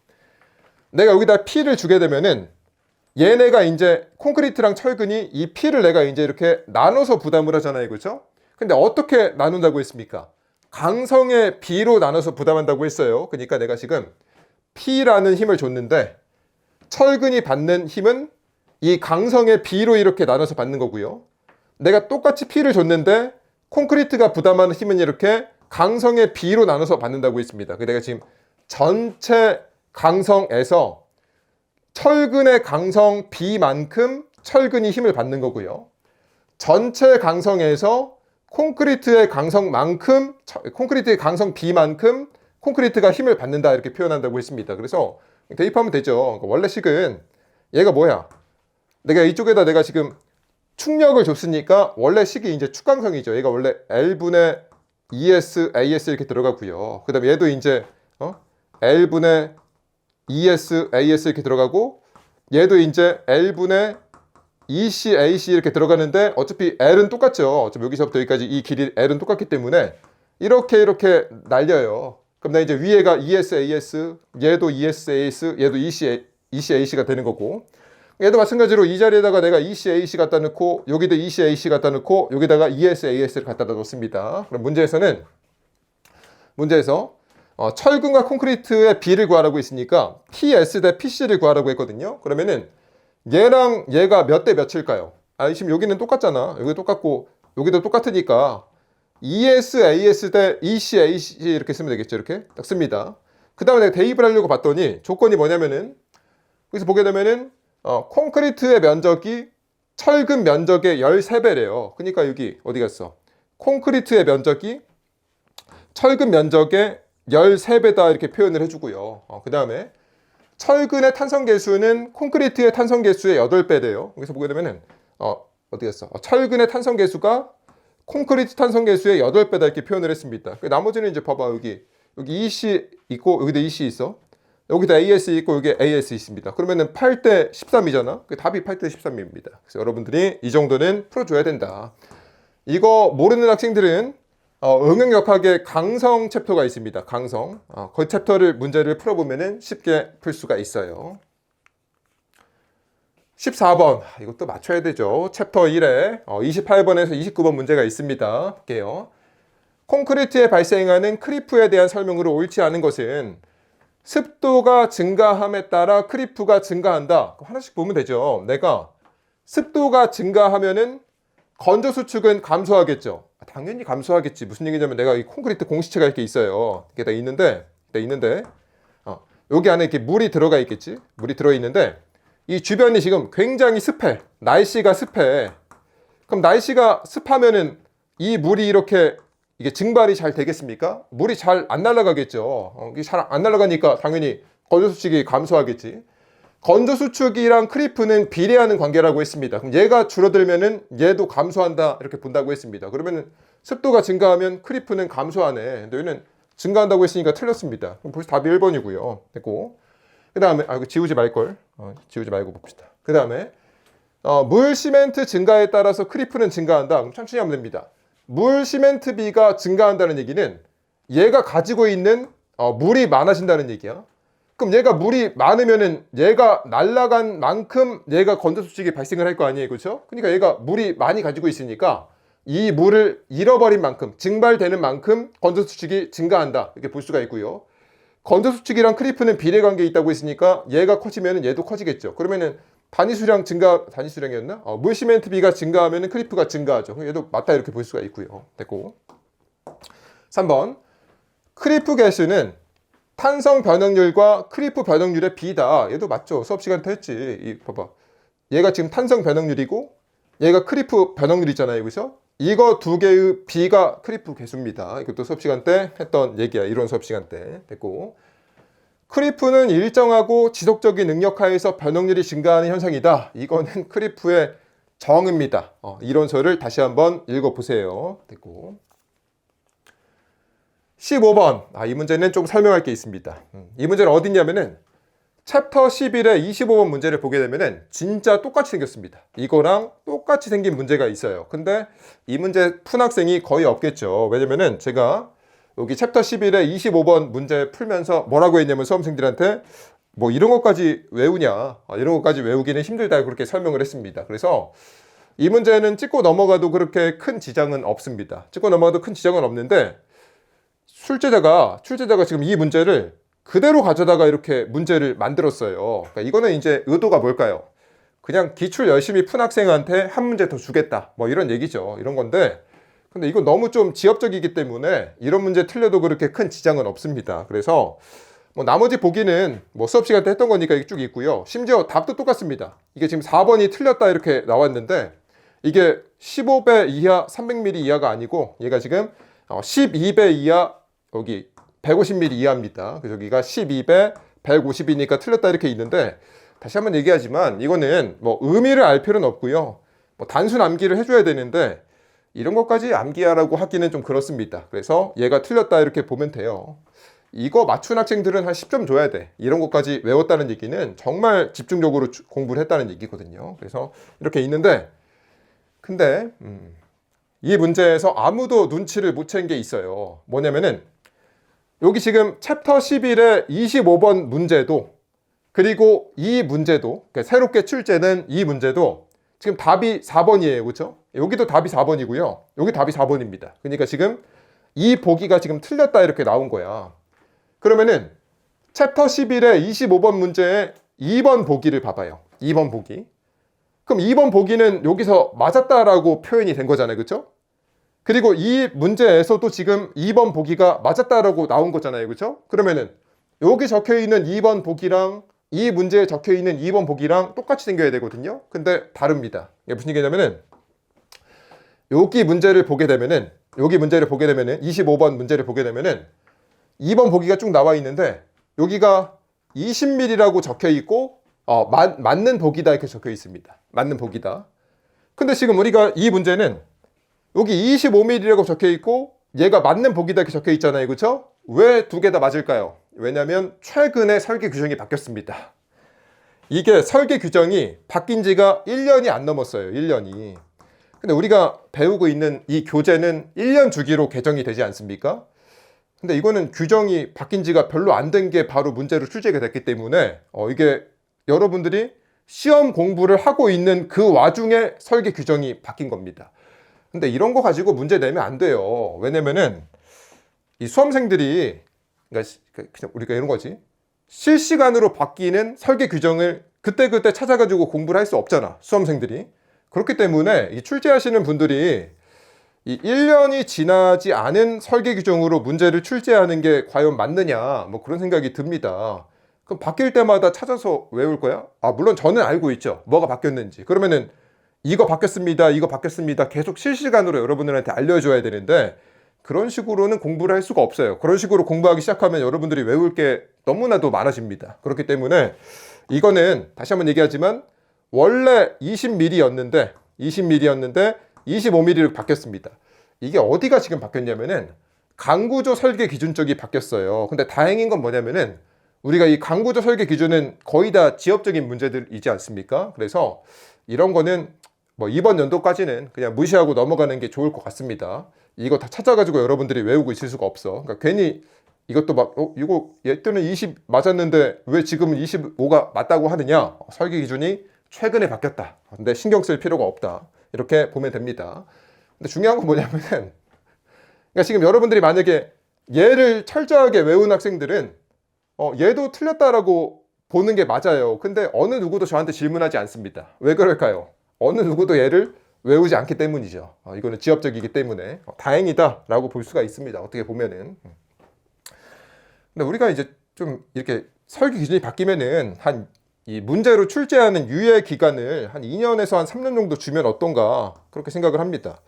내가 여기다 P를 주게 되면은 얘네가 이제 콘크리트랑 철근이 이 P를 내가 이제 이렇게 나눠서 부담을 하잖아요. 그렇죠? 근데 어떻게 나눈다고 했습니까? 강성의 B로 나눠서 부담한다고 했어요. 그러니까 내가 지금 P라는 힘을 줬는데 철근이 받는 힘은 이 강성의 B로 이렇게 나눠서 받는 거고요. 내가 똑같이 P를 줬는데 콘크리트가 부담하는 힘은 이렇게 강성의 비로 나눠서 받는다고 했습니다. 내가 지금 전체 강성에서 철근의 강성 B만큼 철근이 힘을 받는 거고요. 전체 강성에서 콘크리트의 강성만큼, 콘크리트의 강성 B만큼 콘크리트가 힘을 받는다 이렇게 표현한다고 했습니다. 그래서 대입하면 되죠. 원래식은 얘가 뭐야? 내가 이쪽에다 내가 지금 축력을 줬으니까 원래 식이 이제 축강성이죠. 얘가 원래 L분의 ES, AS 이렇게 들어가고요. 그 다음에 얘도 이제 L분의 ES, AS 이렇게 들어가고 얘도 이제 L분의 EC, AC 이렇게 들어가는데 어차피 L은 똑같죠. 어차피 여기서부터 여기까지 이 길이 L은 똑같기 때문에 이렇게 날려요. 그럼 나 이제 위에가 ES, AS, 얘도 ES, AS, 얘도 EC, AC가 되는 거고 얘도 마찬가지로 이 자리에다가 내가 EC, AC 갖다 넣고 여기도 EC, AC 갖다 넣고 여기다가 ES, AS를 갖다 놓습니다. 그럼 문제에서 철근과 콘크리트의 비를 구하라고 했으니까 PS 대 PC를 구하라고 했거든요. 그러면은 얘랑 얘가 몇 대 몇일까요? 지금 여기는 똑같잖아. 여기 똑같고 여기도 똑같으니까 ES, AS 대 EC, AC 이렇게 쓰면 되겠죠. 이렇게 딱 씁니다. 그 다음에 내가 대입을 하려고 봤더니 조건이 뭐냐면은 여기서 보게 되면은 콘크리트의 면적이 철근 면적의 13배래요. 그러니까 여기 어디 갔어? 콘크리트의 면적이 철근 면적의 13배다 이렇게 표현을 해주고요. 그 다음에 철근의 탄성계수는 콘크리트의 탄성계수의 8배래요. 여기서 보게 되면은 어디 갔어? 철근의 탄성계수가 콘크리트 탄성계수의 8배다 이렇게 표현을 했습니다. 나머지는 이제 봐봐. 여기 EC 있고 여기도 EC 있어. 여기도 AS 있고 여기 AS 있습니다. 그러면은 8대 13이잖아. 답이 8대 13입니다. 그래서 여러분들이 이 정도는 풀어줘야 된다. 이거 모르는 학생들은 응용역학의 강성 챕터가 있습니다. 강성. 그 챕터를 문제를 풀어보면은 쉽게 풀 수가 있어요. 14번. 이것도 맞춰야 되죠. 챕터 1에 28번에서 29번 문제가 있습니다. 볼게요. 콘크리트에 발생하는 크리프에 대한 설명으로 옳지 않은 것은 습도가 증가함에 따라 크리프가 증가한다. 하나씩 보면 되죠. 내가 습도가 증가하면은 건조 수축은 감소하겠죠. 당연히 감소하겠지. 무슨 얘기냐면 내가 이 콘크리트 공시체가 이렇게 있어요. 이게 다 있는데 여기 안에 이렇게 물이 들어가 있겠지. 물이 들어 있는데 이 주변이 지금 굉장히 습해. 날씨가 습해. 그럼 날씨가 습하면은 이 물이 이게 증발이 잘 되겠습니까? 물이 잘 안 날아가겠죠. 이게 잘 안 날아가니까 당연히 건조 수축이 감소하겠지. 건조 수축이랑 크리프는 비례하는 관계라고 했습니다. 그럼 얘가 줄어들면은 얘도 감소한다 이렇게 본다고 했습니다. 그러면은 습도가 증가하면 크리프는 감소하네. 근데 여기는 증가한다고 했으니까 틀렸습니다. 그럼 벌써 답이 1번이고요. 됐고. 그 다음에 이거 지우지 말걸. 지우지 말고 봅시다. 그 다음에 물 시멘트 증가에 따라서 크리프는 증가한다. 그럼 천천히 하면 됩니다. 물 시멘트 비가 증가한다는 얘기는 얘가 가지고 있는 물이 많아진다는 얘기야. 그럼 얘가 물이 많으면은 얘가 날아간 만큼 얘가 건조 수축이 발생을 할 거 아니에요. 그렇죠? 그러니까 얘가 물이 많이 가지고 있으니까 이 물을 잃어버린 만큼 증발되는 만큼 건조 수축이 증가한다. 이렇게 볼 수가 있고요. 건조 수축이랑 크리프는 비례 관계에 있다고 했으니까 얘가 커지면은 얘도 커지겠죠. 그러면은 단위수량이었나? 물 시멘트 비가 증가하면은 크리프가 증가하죠. 얘도 맞다 이렇게 볼 수가 있고요. 됐고. 3번. 크리프 개수는 탄성 변형률과 크리프 변형률의 비다. 얘도 맞죠. 수업 시간 때 했지. 봐봐. 얘가 지금 탄성 변형률이고 얘가 크리프 변형률이잖아요. 그죠? 이거 두 개의 비가 크리프 개수입니다. 이것도 수업 시간 때 했던 얘기야. 이론 수업 시간 때. 됐고. 크리프는 일정하고 지속적인 능력하에서 변형률이 증가하는 현상이다. 이거는 크리프의 정의입니다. 이론서를 다시 한번 읽어보세요. 됐고. 15번. 이 문제는 좀 설명할 게 있습니다. 이 문제는 어디냐면은 챕터 11의 25번 문제를 보게 되면은 진짜 똑같이 생겼습니다. 이거랑 똑같이 생긴 문제가 있어요. 근데 이 문제 푼 학생이 거의 없겠죠. 왜냐면은 제가 여기 챕터 11의 25번 문제 풀면서 뭐라고 했냐면 수험생들한테 뭐 이런 것까지 외우냐. 이런 것까지 외우기는 힘들다. 그렇게 설명을 했습니다. 그래서 이 문제는 찍고 넘어가도 그렇게 큰 지장은 없습니다. 찍고 넘어가도 큰 지장은 없는데 출제자가 지금 이 문제를 그대로 가져다가 이렇게 문제를 만들었어요. 그러니까 이거는 이제 의도가 뭘까요? 그냥 기출 열심히 푼 학생한테 한 문제 더 주겠다. 뭐 이런 얘기죠. 이런 건데 근데 이거 너무 좀 지엽적이기 때문에 이런 문제 틀려도 그렇게 큰 지장은 없습니다. 그래서 뭐 나머지 보기는 뭐 수업 시간 때 했던 거니까 이게 쭉 있고요. 심지어 답도 똑같습니다. 이게 지금 4번이 틀렸다 이렇게 나왔는데 이게 15배 이하 300ml 이하가 아니고 얘가 지금 12배 이하 여기 150ml 이하입니다. 그래서 여기가 12배 150이니까 틀렸다 이렇게 있는데 다시 한번 얘기하지만 이거는 뭐 의미를 알 필요는 없고요. 뭐 단순 암기를 해줘야 되는데 이런 것까지 암기하라고 하기는 좀 그렇습니다. 그래서 얘가 틀렸다 이렇게 보면 돼요. 이거 맞춘 학생들은 한 10점 줘야 돼. 이런 것까지 외웠다는 얘기는 정말 집중적으로 공부를 했다는 얘기거든요. 그래서 이렇게 있는데 근데 이 문제에서 아무도 눈치를 못 챈 게 있어요. 뭐냐면은 여기 지금 챕터 11의 25번 문제도 그리고 이 문제도 그러니까 새롭게 출제된 이 문제도 지금 답이 4번이에요. 그렇죠? 여기도 답이 4번이고요. 여기 답이 4번입니다. 그러니까 지금 이 보기가 지금 틀렸다 이렇게 나온 거야. 그러면은 챕터 11의 25번 문제의 2번 보기를 봐봐요. 2번 보기. 그럼 2번 보기는 여기서 맞았다라고 표현이 된 거잖아요. 그렇죠? 그리고 이 문제에서도 지금 2번 보기가 맞았다라고 나온 거잖아요. 그렇죠? 그러면은 여기 적혀 있는 2번 보기랑 이 문제에 적혀 있는 2번 보기랑 똑같이 생겨야 되거든요. 근데 다릅니다. 이게 무슨 얘기냐면은 여기 문제를 보게 되면은 25번 문제를 보게 되면은 2번 보기가 쭉 나와 있는데 여기가 20ml라고 적혀 있고 맞는 보기다 이렇게 적혀 있습니다. 맞는 보기다. 근데 지금 우리가 이 문제는 여기 25ml라고 적혀 있고 얘가 맞는 보기다 이렇게 적혀 있잖아요. 그렇죠? 왜 두 개 다 맞을까요? 왜냐하면 최근에 설계 규정이 바뀌었습니다. 이게 설계 규정이 바뀐 지가 1년이 안 넘었어요. 1년이. 근데 우리가 배우고 있는 이 교재는 1년 주기로 개정이 되지 않습니까? 근데 이거는 규정이 바뀐 지가 별로 안 된 게 바로 문제로 출제가 됐기 때문에 이게 여러분들이 시험 공부를 하고 있는 그 와중에 설계 규정이 바뀐 겁니다. 근데 이런 거 가지고 문제 내면 안 돼요. 왜냐면은 이 수험생들이 그러니까 그냥 우리가 이런 거지. 실시간으로 바뀌는 설계 규정을 그때그때 찾아가지고 공부를 할 수 없잖아. 수험생들이. 그렇기 때문에 이 출제하시는 분들이 이 1년이 지나지 않은 설계 규정으로 문제를 출제하는 게 과연 맞느냐 뭐 그런 생각이 듭니다. 그럼 바뀔 때마다 찾아서 외울 거야? 물론 저는 알고 있죠. 뭐가 바뀌었는지. 그러면은 이거 바뀌었습니다. 계속 실시간으로 여러분들한테 알려줘야 되는데 그런 식으로는 공부를 할 수가 없어요. 그런 식으로 공부하기 시작하면 여러분들이 외울 게 너무나도 많아집니다. 그렇기 때문에 이거는 다시 한번 얘기하지만 원래 20ml였는데 25ml로 바뀌었습니다. 이게 어디가 지금 바뀌었냐면은 강구조 설계 기준 쪽이 바뀌었어요. 근데 다행인 건 뭐냐면은 우리가 이 강구조 설계 기준은 거의 다 지엽적인 문제들이지 않습니까? 그래서 이런 거는 뭐 이번 연도까지는 그냥 무시하고 넘어가는 게 좋을 것 같습니다. 이거 다 찾아가지고 여러분들이 외우고 있을 수가 없어. 그러니까 괜히 이것도 막 이거 얘 때는 20 맞았는데 왜 지금은 25가 맞다고 하느냐? 설계 기준이 최근에 바뀌었다. 근데 신경 쓸 필요가 없다. 이렇게 보면 됩니다. 근데 중요한 건 뭐냐면은 그러니까 지금 여러분들이 만약에 얘를 철저하게 외운 학생들은 얘도 틀렸다라고 보는 게 맞아요. 근데 어느 누구도 저한테 질문하지 않습니다. 왜 그럴까요? 어느 누구도 얘를 외우지 않기 때문이죠. 이거는 지엽적이기 때문에 다행이다라고 볼 수가 있습니다. 어떻게 보면은. 근데 우리가 이제 좀 이렇게 설계 기준이 바뀌면은 한 이 문제로 출제하는 유예 기간을 한 2년에서 한 3년 정도 주면 어떤가 그렇게 생각을 합니다.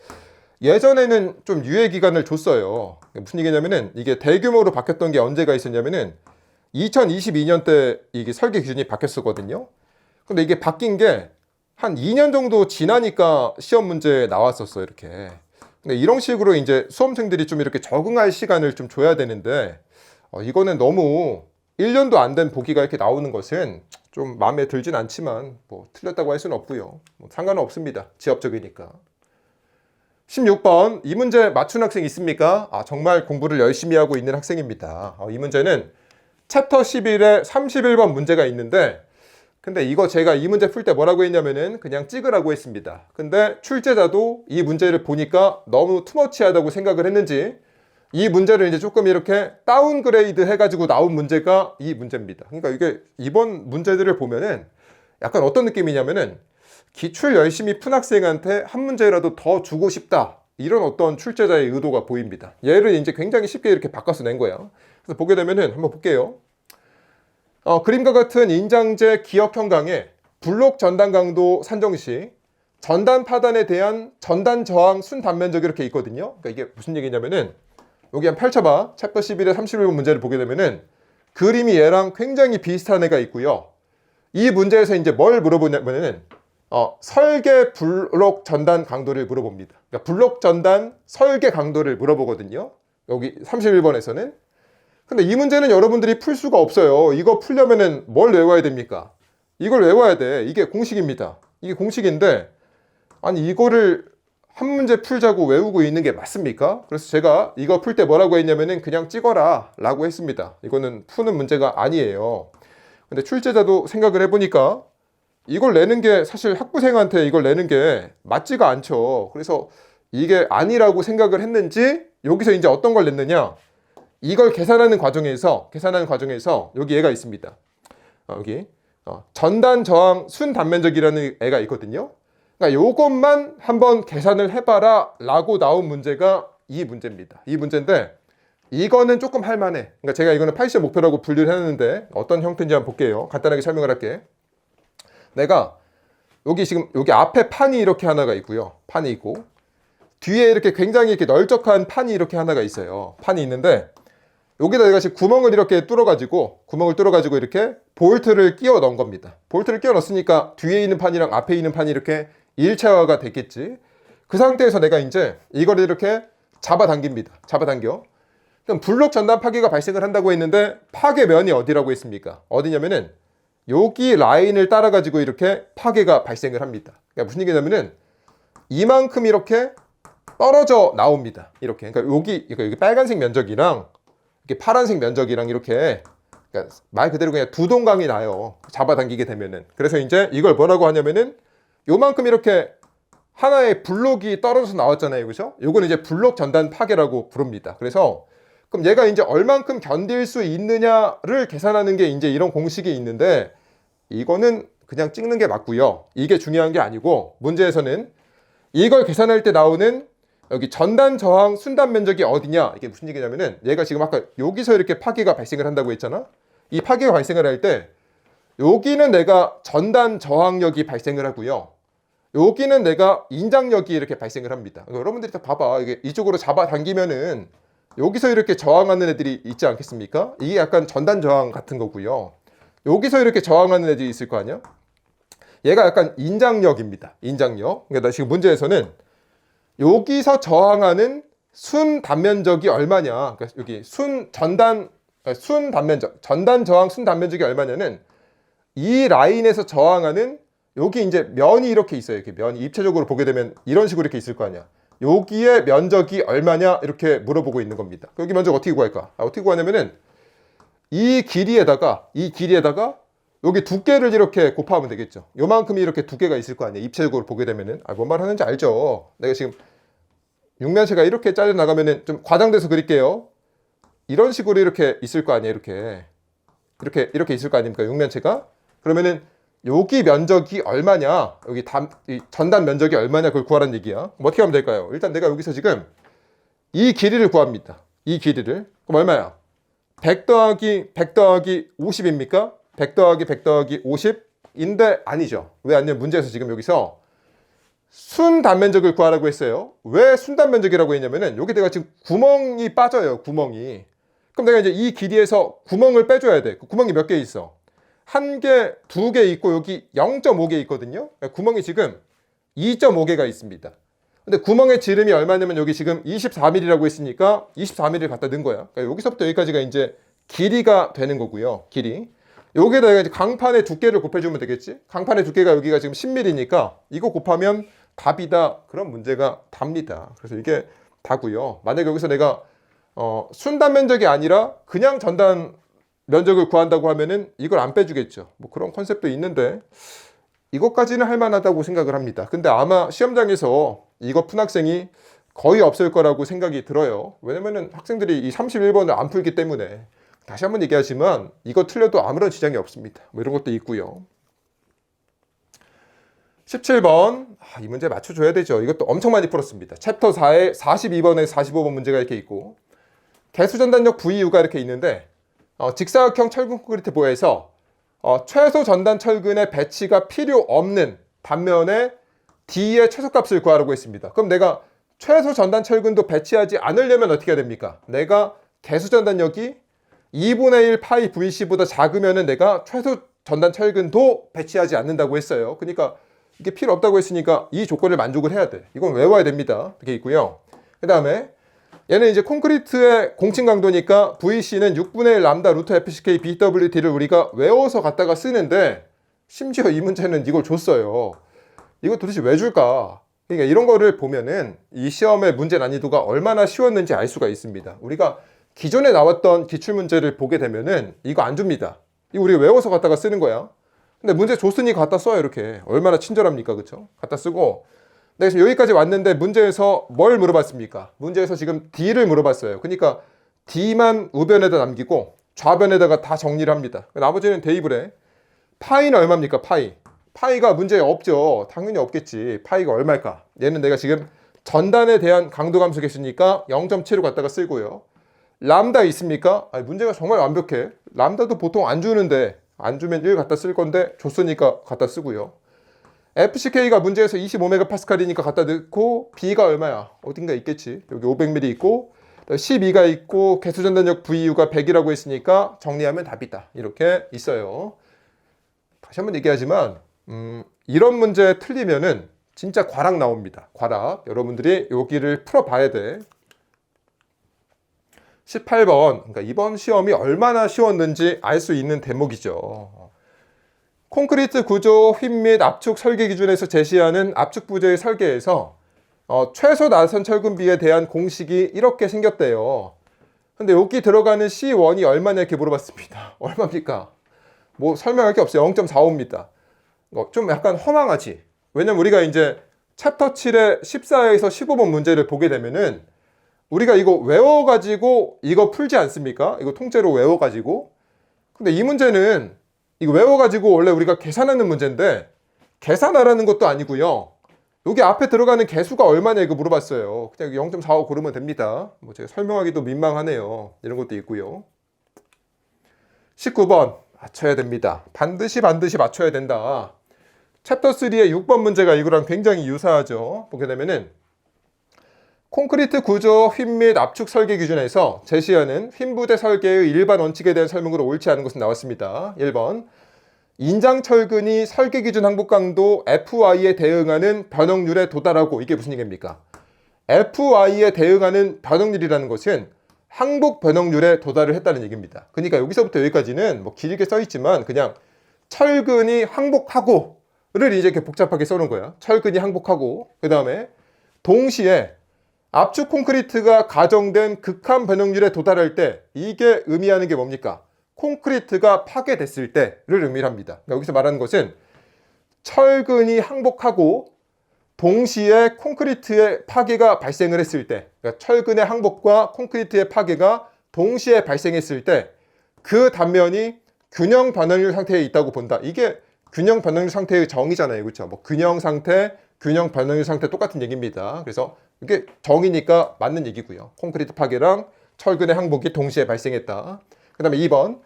예전에는 좀 유예 기간을 줬어요. 무슨 얘기냐면은 이게 대규모로 바뀌었던 게 언제가 있었냐면은 2022년 때 이게 설계 기준이 바뀌었었거든요. 근데 이게 바뀐 게 한 2년 정도 지나니까 시험 문제에 나왔었어 이렇게. 근데 이런 식으로 이제 수험생들이 좀 이렇게 적응할 시간을 좀 줘야 되는데 이거는 너무 1년도 안 된 보기가 이렇게 나오는 것은 좀 마음에 들진 않지만 뭐 틀렸다고 할 수는 없고요. 뭐 상관은 없습니다. 지엽적이니까. 16번 이 문제 맞춘 학생 있습니까? 정말 공부를 열심히 하고 있는 학생입니다. 이 문제는 챕터 11에 31번 문제가 있는데 근데 이거 제가 이 문제 풀 때 뭐라고 했냐면은 그냥 찍으라고 했습니다. 근데 출제자도 이 문제를 보니까 너무 투머치하다고 생각을 했는지 이 문제를 이제 조금 이렇게 다운그레이드 해가지고 나온 문제가 이 문제입니다. 그러니까 이게 이번 문제들을 보면은 약간 어떤 느낌이냐면은 기출 열심히 푼 학생한테 한 문제라도 더 주고 싶다 이런 어떤 출제자의 의도가 보입니다. 얘를 이제 굉장히 쉽게 이렇게 바꿔서 낸 거야. 그래서 보게 되면은 한번 볼게요. 그림과 같은 인장제 기억 현강의 블록 전단 강도 산정 시 전단 파단에 대한 전단 저항 순 단면적 이렇게 있거든요. 그러니까 이게 무슨 얘기냐면은 여기 한번 펼쳐봐. 챕터 11의 31번 문제를 보게 되면은 그림이 얘랑 굉장히 비슷한 애가 있고요. 이 문제에서 이제 뭘 물어보냐면은 설계 블록 전단 강도를 물어봅니다. 그러니까 블록 전단 설계 강도를 물어보거든요. 여기 31번에서는. 근데 이 문제는 여러분들이 풀 수가 없어요. 이거 풀려면은 뭘 외워야 됩니까? 이걸 외워야 돼. 이게 공식입니다. 이게 공식인데 아니 이거를 한 문제 풀자고 외우고 있는 게 맞습니까? 그래서 제가 이거 풀 때 뭐라고 했냐면은 그냥 찍어라 라고 했습니다. 이거는 푸는 문제가 아니에요. 근데 출제자도 생각을 해보니까 이걸 내는 게 사실 학부생한테 이걸 내는 게 맞지가 않죠. 그래서 이게 아니라고 생각을 했는지 여기서 이제 어떤 걸 냈느냐? 이걸 계산하는 과정에서 여기 얘가 있습니다. 여기 전단 저항 순 단면적이라는 애가 있거든요. 그러니까 요것만 한번 계산을 해봐라 라고 나온 문제가 이 문제입니다. 이 문제인데 이거는 조금 할만해. 그러니까 제가 이거는 80점 목표라고 분류를 했는데 어떤 형태인지 한번 볼게요. 간단하게 설명을 할게. 내가 여기 지금 여기 앞에 판이 이렇게 하나가 있고요. 판이 있고 뒤에 이렇게 굉장히 이렇게 널쩍한 판이 이렇게 하나가 있어요. 판이 있는데 여기다 내가 지금 구멍을 뚫어가지고 이렇게 볼트를 끼워 넣은 겁니다. 볼트를 끼워 넣었으니까 뒤에 있는 판이랑 앞에 있는 판이 이렇게 일체화가 됐겠지. 그 상태에서 내가 이제 이거를 이렇게 잡아당깁니다. 잡아당겨. 그럼 블록 전단 파괴가 발생을 한다고 했는데 파괴면이 어디라고 했습니까? 어디냐면은 여기 라인을 따라가지고 이렇게 파괴가 발생을 합니다. 그러니까 무슨 얘기냐면은 이만큼 이렇게 떨어져 나옵니다. 이렇게. 그러니까 여기 빨간색 면적이랑 이렇게 파란색 면적이랑 이렇게 그러니까 말 그대로 그냥 두 동강이 나요. 잡아당기게 되면은. 그래서 이제 이걸 뭐라고 하냐면은 요만큼 이렇게 하나의 블록이 떨어져서 나왔잖아요. 그죠? 요거는 이제 블록 전단 파괴라고 부릅니다. 그래서 그럼 얘가 이제 얼만큼 견딜 수 있느냐를 계산하는 게 이제 이런 공식이 있는데 이거는 그냥 찍는 게 맞고요. 이게 중요한 게 아니고 문제에서는 이걸 계산할 때 나오는 여기 전단 저항 순단 면적이 어디냐? 이게 무슨 얘기냐면은 얘가 지금 아까 여기서 이렇게 파괴가 발생을 한다고 했잖아. 이 파괴가 발생을 할 때 여기는 내가 전단 저항력이 발생을 하고요. 여기는 내가 인장력이 이렇게 발생을 합니다. 그러니까 여러분들이 다 봐봐. 이게 이쪽으로 잡아당기면은 여기서 이렇게 저항하는 애들이 있지 않겠습니까? 이게 약간 전단 저항 같은 거고요. 여기서 이렇게 저항하는 애들이 있을 거 아니야? 얘가 약간 인장력입니다. 인장력. 그러니까 나 지금 문제에서는 여기서 저항하는 순 단면적이 얼마냐? 그러니까 여기 전단 저항 순 단면적이 얼마냐는 이 라인에서 저항하는 여기 이제 면이 이렇게 있어요. 이렇게 면이 입체적으로 보게 되면 이런 식으로 이렇게 있을 거 아니야. 여기에 면적이 얼마냐 이렇게 물어보고 있는 겁니다. 여기 면적 어떻게 구할까? 어떻게 구하냐면은 이 길이에다가 여기 두께를 이렇게 곱하면 되겠죠. 요만큼이 이렇게 두께가 있을 거 아니에요. 입체적으로 보게 되면은 뭔 말 하는지 알죠? 내가 지금 육면체가 이렇게 잘려 나가면은 좀 과장돼서 그릴게요. 이런 식으로 이렇게 있을 거 아니에요. 이렇게 있을 거 아닙니까? 육면체가. 그러면은 여기 면적이 얼마냐? 여기 전단 면적이 얼마냐? 그걸 구하라는 얘기야. 그럼 어떻게 하면 될까요? 일단 내가 여기서 지금 이 길이를 구합니다. 이 길이를. 그럼 얼마야? 100 더하기 50입니까? 100 더하기 50인데 아니죠. 왜 아니냐면 문제에서 지금 여기서 순 단면적을 구하라고 했어요. 왜 순 단면적이라고 했냐면은 여기 내가 지금 구멍이 빠져요. 구멍이. 그럼 내가 이제 이 길이에서 구멍을 빼줘야 돼. 구멍이 몇 개 있어? 1개, 2개 있고 여기 0.5개 있거든요. 구멍이 지금 2.5개가 있습니다. 근데 구멍의 지름이 얼마냐면 여기 지금 24mm라고 했으니까 24mm를 갖다 넣은 거야. 그러니까 여기서부터 여기까지가 이제 길이가 되는 거고요. 길이. 여기에다가 이제 강판의 두께를 곱해주면 되겠지. 강판의 두께가 여기가 지금 10mm니까 이거 곱하면 답이다. 그런 문제가 답니다. 그래서 이게 다고요. 만약에 여기서 내가 순단 면적이 아니라 그냥 전단 면적을 구한다고 하면은 이걸 안 빼주겠죠. 뭐 그런 컨셉도 있는데 이것까지는 할 만하다고 생각을 합니다. 근데 아마 시험장에서 이거 푼 학생이 거의 없을 거라고 생각이 들어요. 왜냐면은 학생들이 이 31번을 안 풀기 때문에. 다시 한번 얘기하지만 이거 틀려도 아무런 지장이 없습니다. 뭐 이런 것도 있고요. 17번. 이 문제 맞춰줘야 되죠. 이것도 엄청 많이 풀었습니다. 챕터 4에 42번에 45번 문제가 이렇게 있고 개수전단력 VU가 이렇게 있는데 직사각형 철근 콘크리트 보에서 최소 전단 철근의 배치가 필요 없는 반면에 D의 최소값을 구하라고 했습니다. 그럼 내가 최소 전단 철근도 배치하지 않으려면 어떻게 해야 됩니까? 내가 개수 전단력이 2분의 1 파이 VC보다 작으면은 내가 최소 전단 철근도 배치하지 않는다고 했어요. 그러니까 이게 필요 없다고 했으니까 이 조건을 만족을 해야 돼. 이건 외워야 됩니다. 이렇게 있고요. 그 다음에 얘는 이제 콘크리트의 공칭 강도니까 VC는 6분의 1 람다 루트 FCK BWD를 우리가 외워서 갖다가 쓰는데 심지어 이 문제는 이걸 줬어요. 이거 도대체 왜 줄까? 그러니까 이런 거를 보면은 이 시험의 문제 난이도가 얼마나 쉬웠는지 알 수가 있습니다. 우리가 기존에 나왔던 기출문제를 보게 되면은 이거 안 줍니다. 이거 우리가 외워서 갖다가 쓰는 거야. 근데 문제 줬으니 갖다 써요. 이렇게 얼마나 친절합니까? 그쵸? 갖다 쓰고 내가 지금 여기까지 왔는데 문제에서 뭘 물어봤습니까? 문제에서 지금 D를 물어봤어요. 그러니까 D만 우변에다 남기고 좌변에다가 다 정리를 합니다. 나머지는 대입을 해. 파이는 얼마입니까? 파이가 문제에 없죠. 당연히 없겠지. 파이가 얼마일까? 얘는 내가 지금 전단에 대한 강도 감소 개수니까 0.7로 갖다가 쓰고요. 람다 있습니까? 문제가 정말 완벽해. 람다도 보통 안 주는데 안 주면 1 갖다 쓸 건데 줬으니까 갖다 쓰고요. FCK가 문제에서 25MPa이니까 갖다 넣고 B가 얼마야? 어딘가 있겠지. 여기 500mm 있고 12가 있고 개수전단력 VU가 100이라고 했으니까 정리하면 답이다. 이렇게 있어요. 다시 한번 얘기하지만 이런 문제 틀리면은 진짜 과락 나옵니다. 과락. 여러분들이 여기를 풀어봐야 돼. 18번. 그러니까 이번 시험이 얼마나 쉬웠는지 알 수 있는 대목이죠. 콘크리트 구조 힘 및 압축 설계 기준에서 제시하는 압축 부재의 설계에서 최소 나선 철근비에 대한 공식이 이렇게 생겼대요. 근데 여기 들어가는 C1이 얼마냐 이렇게 물어봤습니다. 얼마입니까? 뭐 설명할 게 없어요. 0.45입니다. 좀 약간 허망하지. 왜냐면 우리가 이제 챕터 7의 14에서 15번 문제를 보게 되면은 우리가 이거 외워가지고 이거 풀지 않습니까? 이거 통째로 외워가지고. 근데 이 문제는 이거 외워가지고 원래 우리가 계산하는 문제인데 계산하라는 것도 아니고요. 여기 앞에 들어가는 개수가 얼마냐 이거 물어봤어요. 그냥 0.45 고르면 됩니다. 뭐 제가 설명하기도 민망하네요. 이런 것도 있고요. 19번 맞춰야 됩니다. 반드시 맞춰야 된다. 챕터 3의 6번 문제가 이거랑 굉장히 유사하죠. 보게 되면은 콘크리트 구조 힘 및 압축 설계 기준에서 제시하는 휜부대 설계의 일반 원칙에 대한 설명으로 옳지 않은 것은 나왔습니다. 1번 인장 철근이 설계 기준 항복 강도 FY에 대응하는 변형률에 도달하고 이게 무슨 얘기입니까? FY에 대응하는 변형률이라는 것은 항복 변형률에 도달을 했다는 얘기입니다. 그러니까 여기서부터 여기까지는 뭐 길게 써 있지만 그냥 철근이 항복하고를 이제 이렇게 복잡하게 써놓은 거야. 철근이 항복하고 그 다음에 동시에 압축 콘크리트가 가정된 극한 변형률에 도달할 때 이게 의미하는 게 뭡니까? 콘크리트가 파괴됐을 때를 의미합니다. 그러니까 여기서 말하는 것은 철근이 항복하고 동시에 콘크리트의 파괴가 발생을 했을 때, 그러니까 철근의 항복과 콘크리트의 파괴가 동시에 발생했을 때 그 단면이 균형 변형률 상태에 있다고 본다. 이게 균형 변형률 상태의 정의잖아요. 그렇죠? 뭐 균형 상태, 균형 변형률 상태 똑같은 얘기입니다. 그래서 이게 정의니까 맞는 얘기고요. 콘크리트 파괴랑 철근의 항복이 동시에 발생했다. 그 다음에 2번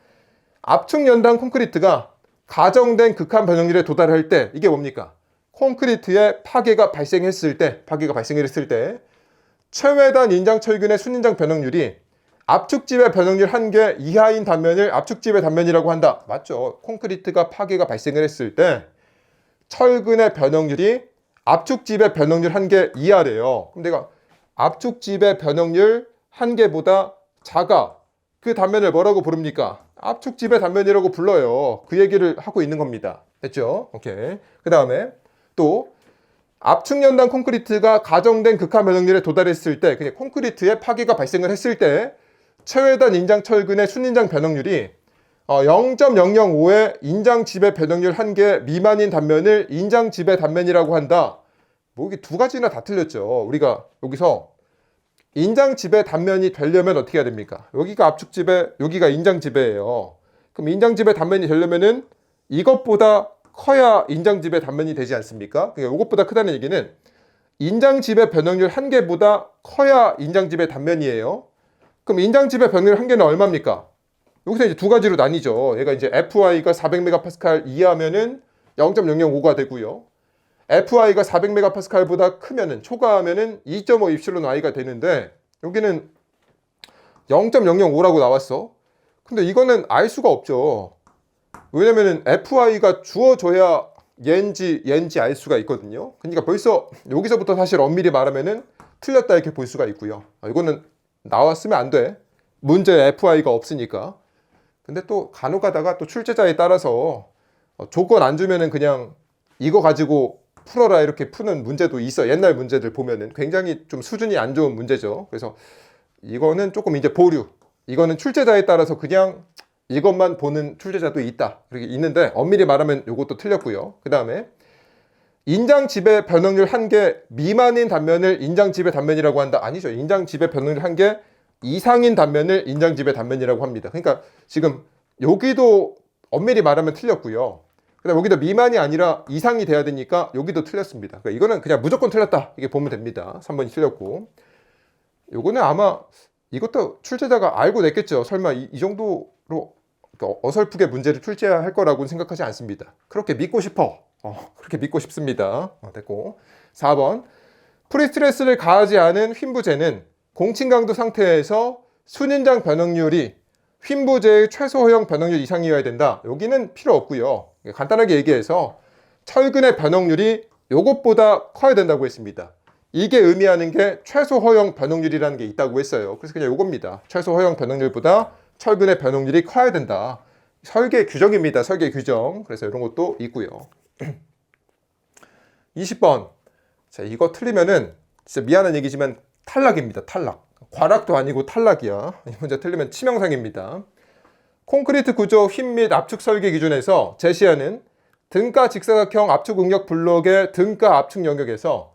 압축 연단 콘크리트가 가정된 극한 변형률에 도달할 때 이게 뭡니까? 콘크리트의 파괴가 발생했을 때 최외단 인장 철근의 순인장 변형률이 압축집의 변형률 1개 이하인 단면을 압축집의 단면이라고 한다. 맞죠? 콘크리트가 파괴가 발생을 했을 때 철근의 변형률이 압축집의 변형률 1개 이하래요. 그럼 내가 압축집의 변형률 1개보다 작아. 그 단면을 뭐라고 부릅니까? 압축집의 단면이라고 불러요. 그 얘기를 하고 있는 겁니다. 됐죠? 오케이. 그 다음에 또 압축 연단 콘크리트가 가정된 극한 변형률에 도달했을 때 그냥 콘크리트의 파괴가 발생을 했을 때 최외단 인장 철근의 순인장 변형률이 0.005의 인장 지배 변형률 1개 미만인 단면을 인장 지배 단면이라고 한다. 뭐 이게 두 가지나 다 틀렸죠. 우리가 여기서 인장 지배 단면이 되려면 어떻게 해야 됩니까? 여기가 압축 지배, 여기가 인장 지배예요. 그럼 인장 지배 단면이 되려면은 이것보다 커야 인장집의 단면이 되지 않습니까? 그러니까 이것보다 크다는 얘기는 인장집의 변형률 1개보다 커야 인장집의 단면이에요. 그럼 인장집의 변형률 1개는 얼마입니까? 여기서 이제 두 가지로 나뉘죠. 얘가 이제 FI가 400MPa 이하면은 0.005가 되고요. FI가 400MPa보다 크면은 초과하면은 2.5 입실론 Y가 되는데 여기는 0.005라고 나왔어. 근데 이거는 알 수가 없죠. 왜냐면은 FI가 주어져야 얘인지 알 수가 있거든요. 그러니까 벌써 여기서부터 사실 엄밀히 말하면은 틀렸다 이렇게 볼 수가 있고요. 이거는 나왔으면 안 돼. 문제에 FI가 없으니까. 근데 또 간혹 가다가 또 출제자에 따라서 조건 안 주면은 그냥 이거 가지고 풀어라 이렇게 푸는 문제도 있어. 옛날 문제들 보면은 굉장히 좀 수준이 안 좋은 문제죠. 그래서 이거는 조금 이제 보류. 이거는 출제자에 따라서 그냥 이것만 보는 출제자도 있다. 이렇게 있는데 엄밀히 말하면 이것도 틀렸고요. 그 다음에 인장집의 변형률 1개 미만인 단면을 인장집의 단면이라고 한다. 아니죠. 인장집의 변형률 1개 이상인 단면을 인장집의 단면이라고 합니다. 그러니까 지금 여기도 엄밀히 말하면 틀렸고요. 그다음 여기도 미만이 아니라 이상이 돼야 되니까 여기도 틀렸습니다. 그러니까 이거는 그냥 무조건 틀렸다. 이게 보면 됩니다. 3번이 틀렸고. 요거는 아마 이것도 출제자가 알고 냈겠죠. 설마 이 정도로 어설프게 문제를 출제할 거라고는 생각하지 않습니다. 그렇게 믿고 싶어. 그렇게 믿고 싶습니다. 됐고. 4번. 프리스트레스를 가하지 않은 휨부제는 공칭 강도 상태에서 순인장 변형률이 휨부제의 최소 허용 변형률 이상이어야 된다. 여기는 필요 없고요. 간단하게 얘기해서 철근의 변형률이 요것보다 커야 된다고 했습니다. 이게 의미하는 게 최소 허용 변형률이라는 게 있다고 했어요. 그래서 그냥 요겁니다. 최소 허용 변형률보다 철근의 변형률이 커야 된다. 설계 규정입니다. 설계 규정. 그래서 이런 것도 있고요. 20번. 자, 이거 틀리면은 진짜 미안한 얘기지만 탈락입니다. 탈락. 과락도 아니고 탈락이야. 이 문제 틀리면 치명상입니다. 콘크리트 구조 힘 및 압축 설계 기준에서 제시하는 등가 직사각형 압축 응력 블록의 등가 압축 영역에서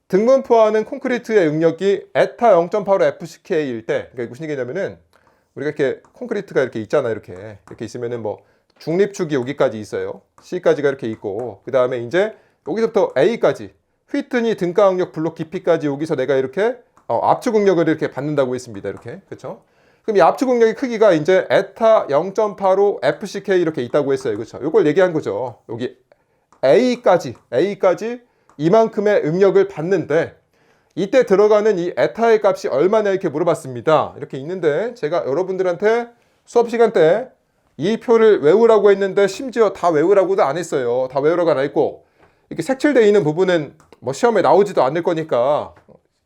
등분포하는 콘크리트의 응력이 에타 0.85 FCK일 때, 그러니까 무슨 얘기냐면은 우리가 이렇게 콘크리트가 이렇게 있잖아. 이렇게 있으면은 뭐 중립축이 여기까지 있어요. C까지가 이렇게 있고, 그 다음에 이제 여기서부터 A까지 휘트니 등가 응력 블록 깊이까지 여기서 내가 이렇게 압축 응력을 이렇게 받는다고 했습니다. 이렇게. 그렇죠? 그럼 이 압축 응력의 크기가 이제 에타 0.85 FCK 이렇게 있다고 했어요. 그렇죠? 이걸 얘기한 거죠. 여기 A까지 이만큼의 응력을 받는데 이때 들어가는 이 에타의 값이 얼마냐 이렇게 물어봤습니다. 이렇게 있는데 제가 여러분들한테 수업 시간 때 이 표를 외우라고 했는데 심지어 다 외우라고도 안 했어요. 다 외우라고 안 했고 이렇게 색칠되어 있는 부분은 뭐 시험에 나오지도 않을 거니까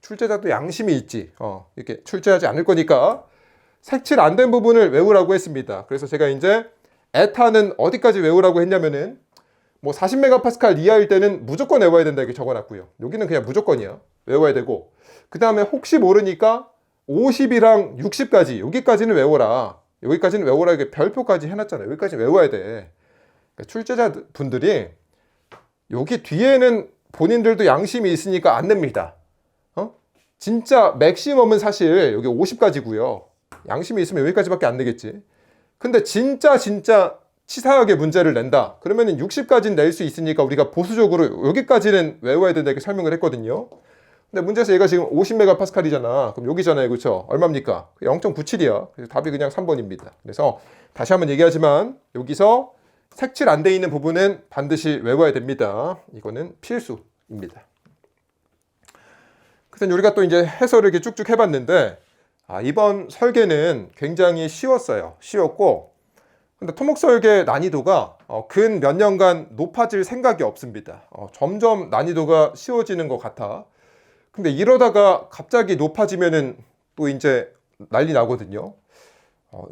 출제자도 양심이 있지. 이렇게 출제하지 않을 거니까 색칠 안 된 부분을 외우라고 했습니다. 그래서 제가 이제 에타는 어디까지 외우라고 했냐면은 뭐 40MPa 이하일 때는 무조건 외워야 된다 이렇게 적어놨고요. 여기는 그냥 무조건이야. 외워야 되고 그 다음에 혹시 모르니까 50이랑 60까지 여기까지는 외워라. 여기까지는 외워라 이렇게 별표까지 해놨잖아요. 여기까지 외워야 돼. 그러니까 출제자 분들이 여기 뒤에는 본인들도 양심이 있으니까 안 냅니다. 진짜 맥시멈은 사실 여기 50까지고요. 양심이 있으면 여기까지밖에 안 되겠지. 근데 진짜 치사하게 문제를 낸다. 그러면은 60까지는 낼 수 있으니까 우리가 보수적으로 여기까지는 외워야 된다 이렇게 설명을 했거든요. 근데 문제에서 얘가 지금 50MPa이잖아. 그럼 여기잖아요. 그렇죠? 얼마입니까? 0.97이야. 그래서 답이 그냥 3번입니다. 그래서 다시 한번 얘기하지만 여기서 색칠 안 돼 있는 부분은 반드시 외워야 됩니다. 이거는 필수입니다. 그래서 우리가 또 이제 해설을 이렇게 쭉쭉 해봤는데 이번 설계는 굉장히 쉬웠어요. 쉬웠고 근데 토목 설계 난이도가 근 몇 년간 높아질 생각이 없습니다. 점점 난이도가 쉬워지는 것 같아. 근데 이러다가 갑자기 높아지면은 또 이제 난리 나거든요.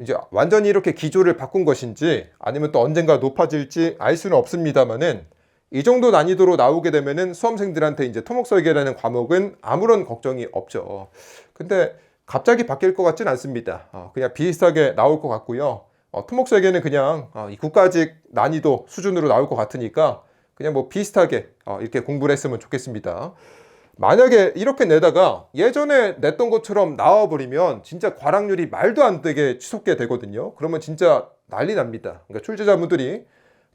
이제 완전히 이렇게 기조를 바꾼 것인지 아니면 또 언젠가 높아질지 알 수는 없습니다만은 이 정도 난이도로 나오게 되면은 수험생들한테 이제 토목 설계라는 과목은 아무런 걱정이 없죠. 근데 갑자기 바뀔 것 같진 않습니다. 그냥 비슷하게 나올 것 같고요. 토목 설계는 그냥 이 국가직 난이도 수준으로 나올 것 같으니까 그냥 뭐 비슷하게 이렇게 공부를 했으면 좋겠습니다. 만약에 이렇게 내다가 예전에 냈던 것처럼 나와버리면 진짜 과락률이 말도 안 되게 치솟게 되거든요. 그러면 진짜 난리 납니다. 그러니까 출제자분들이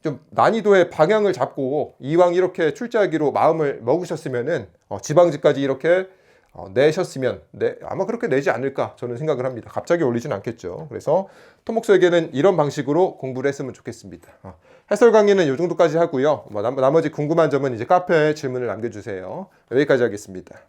좀 난이도의 방향을 잡고 이왕 이렇게 출제하기로 마음을 먹으셨으면은 지방지까지 이렇게 내셨으면 아마 그렇게 내지 않을까 저는 생각을 합니다. 갑자기 올리진 않겠죠. 그래서 토목설계는 이런 방식으로 공부를 했으면 좋겠습니다. 해설 강의는 이 정도까지 하고요. 나머지 궁금한 점은 이제 카페에 질문을 남겨주세요. 여기까지 하겠습니다.